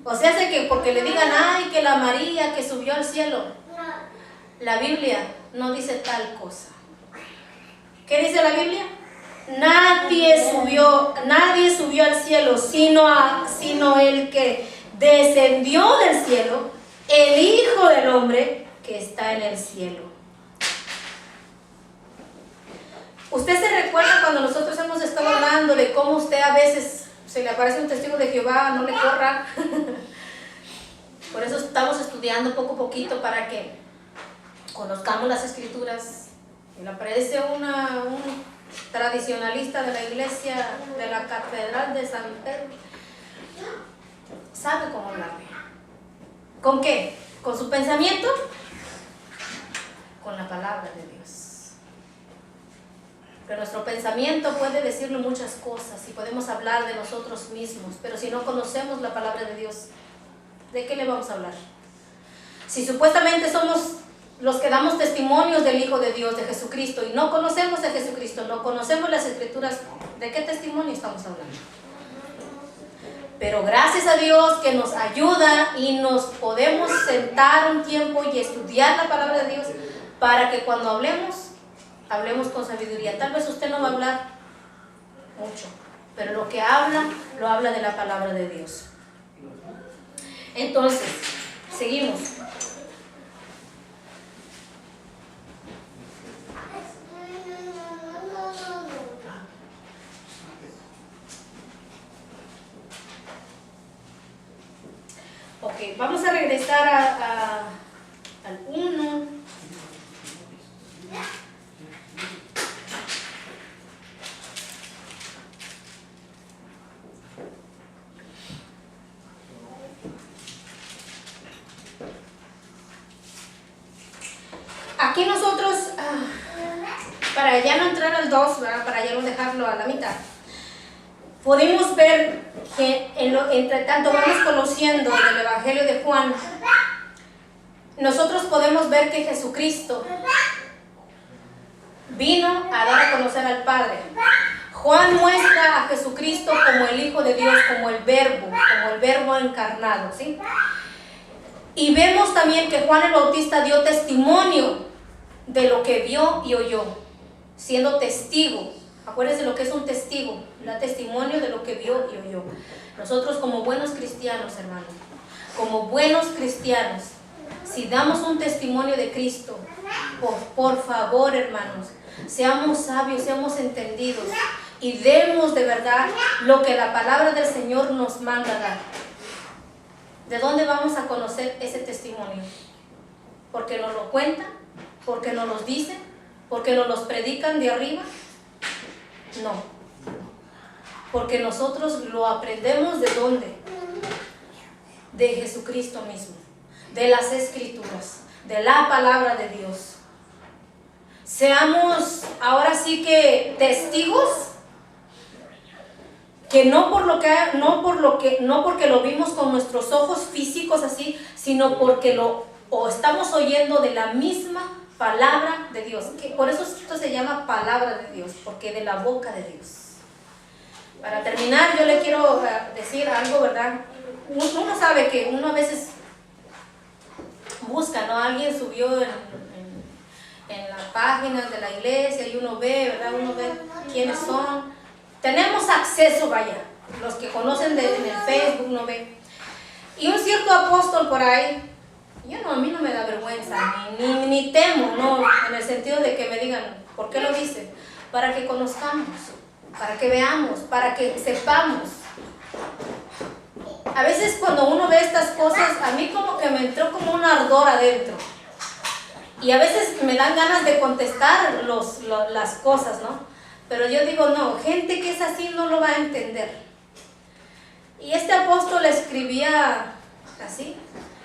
O sea, hace que porque le digan, ay, que la María que subió al cielo. La Biblia no dice tal cosa. ¿Qué dice la Biblia? Nadie subió al cielo, sino el que descendió del cielo, el Hijo del Hombre que está en el cielo. ¿Usted se recuerda cuando nosotros hemos estado hablando de cómo usted a veces se le aparece un testigo de Jehová, no le corra? Por eso estamos estudiando poco a poquito para que conozcamos las Escrituras. Y le aparece un tradicionalista de la iglesia, de la Catedral de San Pedro. ¿Sabe cómo hablarle? ¿Con qué? ¿Con su pensamiento? Con la palabra de Dios. Pero nuestro pensamiento puede decirle muchas cosas y podemos hablar de nosotros mismos, pero si no conocemos la palabra de Dios, ¿de qué le vamos a hablar? Si supuestamente somos los que damos testimonios del Hijo de Dios, de Jesucristo, y no conocemos a Jesucristo, no conocemos las Escrituras, ¿de qué testimonio estamos hablando? Pero gracias a Dios que nos ayuda y nos podemos sentar un tiempo y estudiar la palabra de Dios para que cuando hablemos con sabiduría. Tal vez usted no va a hablar mucho, pero lo que habla, lo habla de la palabra de Dios. Entonces, seguimos. Ok, vamos a regresar al 1. Aquí nosotros entrar al 2, ¿verdad? Para ya no dejarlo a la mitad. Pudimos ver que entre tanto vamos conociendo del Evangelio de Juan, nosotros podemos ver que Jesucristo vino a dar a conocer al Padre. Juan muestra a Jesucristo como el Hijo de Dios, como el Verbo encarnado, ¿sí? Y vemos también que Juan el Bautista dio testimonio de lo que vio y oyó, siendo testigo. Acuérdense lo que es un testigo, da testimonio de lo que vio y oyó. Nosotros como buenos cristianos, hermanos, como buenos cristianos, si damos un testimonio de Cristo, por favor, hermanos, seamos sabios, seamos entendidos y demos de verdad lo que la palabra del Señor nos manda dar. ¿De dónde vamos a conocer ese testimonio? ¿Porque nos lo cuentan? ¿Porque nos los dicen? ¿Porque nos los predican de arriba? No. Porque nosotros lo aprendemos ¿de dónde? De Jesucristo mismo, de las Escrituras, de la palabra de Dios. Seamos ahora sí que testigos, que no porque lo vimos con nuestros ojos físicos así, sino porque estamos oyendo de la misma palabra de Dios. Que por eso esto se llama palabra de Dios, porque de la boca de Dios. Para terminar, yo le quiero decir algo, ¿verdad? Uno sabe que uno a veces busca, ¿no? Alguien subió en las páginas de la iglesia y uno ve, ¿verdad? Uno ve quiénes son. Tenemos acceso, vaya, los que conocen en el Facebook, uno ve. Y un cierto apóstol por ahí, a mí no me da vergüenza, ni temo, no, en el sentido de que me digan, ¿por qué lo dice? Para que conozcamos, para que veamos, para que sepamos. A veces cuando uno ve estas cosas, a mí como que me entró como un ardor adentro. Y a veces me dan ganas de contestar las cosas, ¿no? Pero yo digo, no, gente que es así no lo va a entender. Y este apóstol escribía así,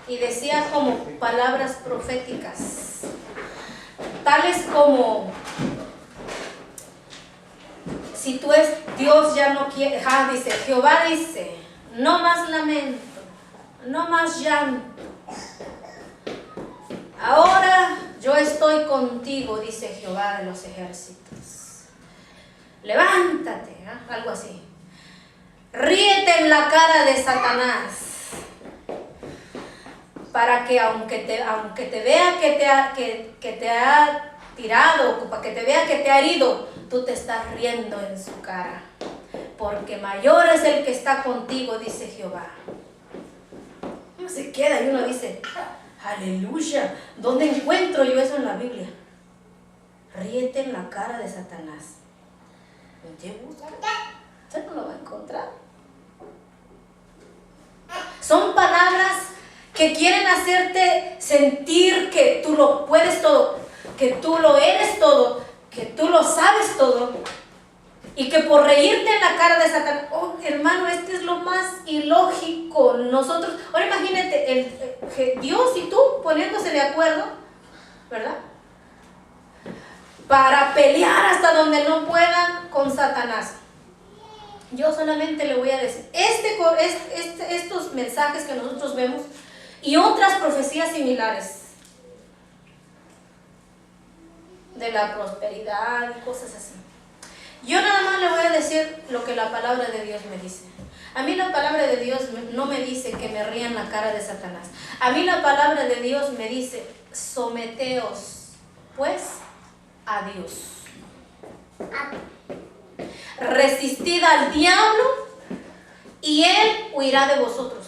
y decía como palabras proféticas, tales como, si tú es Dios ya no quiere, dice, Jehová dice, no más lamento, no más llanto. Ahora yo estoy contigo, dice Jehová de los ejércitos. Levántate, algo así. Ríete en la cara de Satanás, para que aunque te vea que te ha tirado, para que te vea que te ha herido, tú te estás riendo en su cara, porque mayor es el que está contigo, dice Jehová. Uno se queda y uno dice, aleluya, ¿dónde encuentro yo eso en la Biblia? Ríete en la cara de Satanás. Usted no lo va a encontrar. Son palabras que quieren hacerte sentir que tú lo puedes todo, que tú lo eres todo, que tú lo sabes todo, y que por reírte en la cara de Satanás, oh hermano, este es lo más ilógico. Nosotros, ahora imagínate, Dios y tú poniéndose de acuerdo, ¿verdad? Para pelear hasta donde no puedan con Satanás. Yo solamente le voy a decir, estos mensajes que nosotros vemos y otras profecías similares de la prosperidad y cosas así. Yo nada más le voy a decir lo que la palabra de Dios me dice. A mí la palabra de Dios no me dice que me ría en la cara de Satanás. A mí la palabra de Dios me dice, someteos pues a Dios. Resistid al diablo y él huirá de vosotros.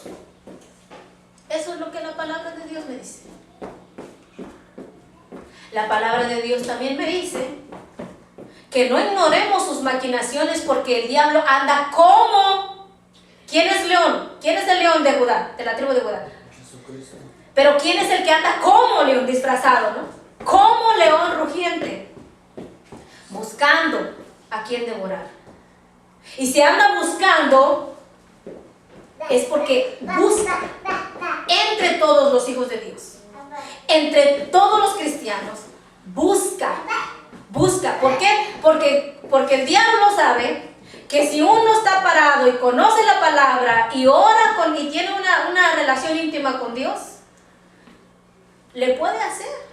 Eso es lo que la palabra de Dios me dice. La palabra de Dios también me dice que no ignoremos sus maquinaciones, porque el diablo anda como... ¿Quién es león? ¿Quién es el león de Judá? De la tribu de Judá. Jesucristo. Pero ¿quién es el que anda como león disfrazado, no? Como león rugiente, buscando a quien devorar. Y si anda buscando, es porque busca entre todos los hijos de Dios, entre todos los cristianos, busca lucha. ¿Por qué? Porque el diablo sabe que si uno está parado y conoce la palabra y ora y tiene una relación íntima con Dios, le puede hacer.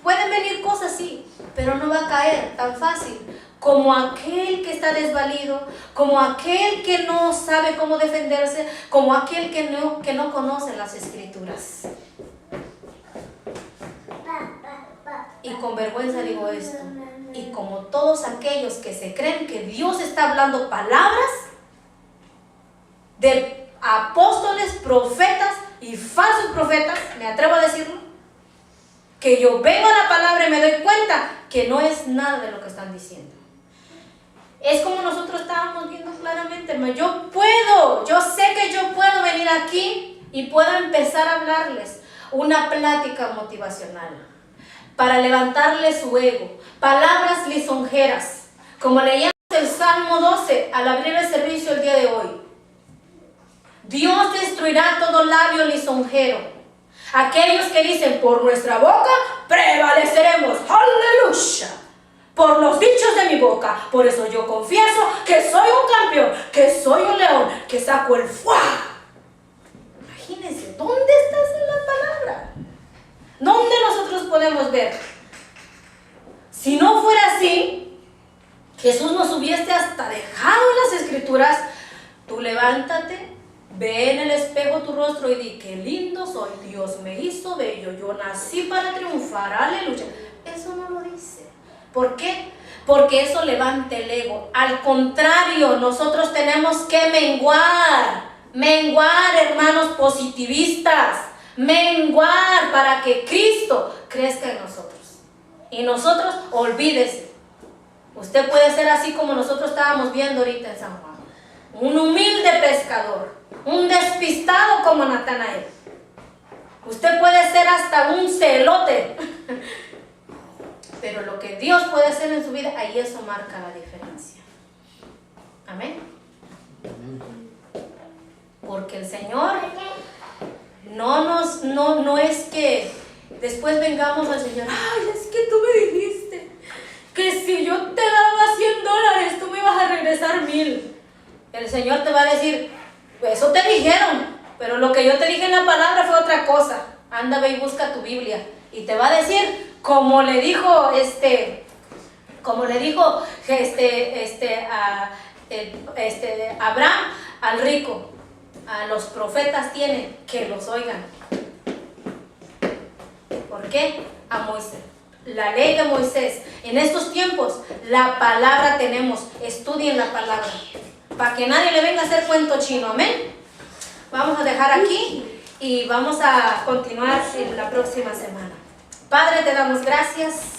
Pueden venir cosas, sí, pero no va a caer tan fácil como aquel que está desvalido, como aquel que no sabe cómo defenderse, como aquel que no conoce las Escrituras. Y con vergüenza digo esto, y como todos aquellos que se creen que Dios está hablando palabras de apóstoles, profetas y falsos profetas, me atrevo a decirlo, que yo vengo a la palabra y me doy cuenta que no es nada de lo que están diciendo. Es como nosotros estábamos viendo claramente, hermano. Yo sé que yo puedo venir aquí y puedo empezar a hablarles una plática motivacional para levantarles su ego, palabras lisonjeras, como leíamos el Salmo 12 al abrir el servicio el día de hoy. Dios destruirá todo labio lisonjero. Aquellos que dicen, por nuestra boca prevaleceremos, aleluya, por los dichos de mi boca. Por eso yo confieso que soy un campeón, que soy un león, que saco el fuá. Imagínense, ¿dónde está en la palabra? ¿Dónde nosotros podemos ver? Si no fuera así, Jesús nos hubiese hasta dejado en las Escrituras, tú levántate, ve en el espejo tu rostro y di, qué lindo soy, Dios me hizo bello, yo nací para triunfar, aleluya. Eso no lo dice. ¿Por qué? Porque eso levanta el ego. Al contrario, nosotros tenemos que menguar, hermanos positivistas, menguar para que Cristo crezca en nosotros. Y nosotros, olvídese, usted puede ser así como nosotros estábamos viendo ahorita en San Juan, un humilde pescador, un despistado como Natanael. Usted puede ser hasta un celote, pero lo que Dios puede hacer en su vida, ahí eso marca la diferencia. Amén. Porque el Señor no es que después vengamos al Señor, ay, es que tú me dijiste que si yo te daba $100, tú me ibas a regresar 1,000. El Señor te va a decir, eso te dijeron, pero lo que yo te dije en la palabra fue otra cosa. Anda, ve y busca tu Biblia. Y te va a decir, como le dijo Abraham al rico, a los profetas tienen que los oigan. ¿Por qué? A Moisés. La ley de Moisés. En estos tiempos, la palabra tenemos. Estudien la palabra, para que nadie le venga a hacer cuento chino. Amén. Vamos a dejar aquí y vamos a continuar en la próxima semana. Padre, te damos gracias.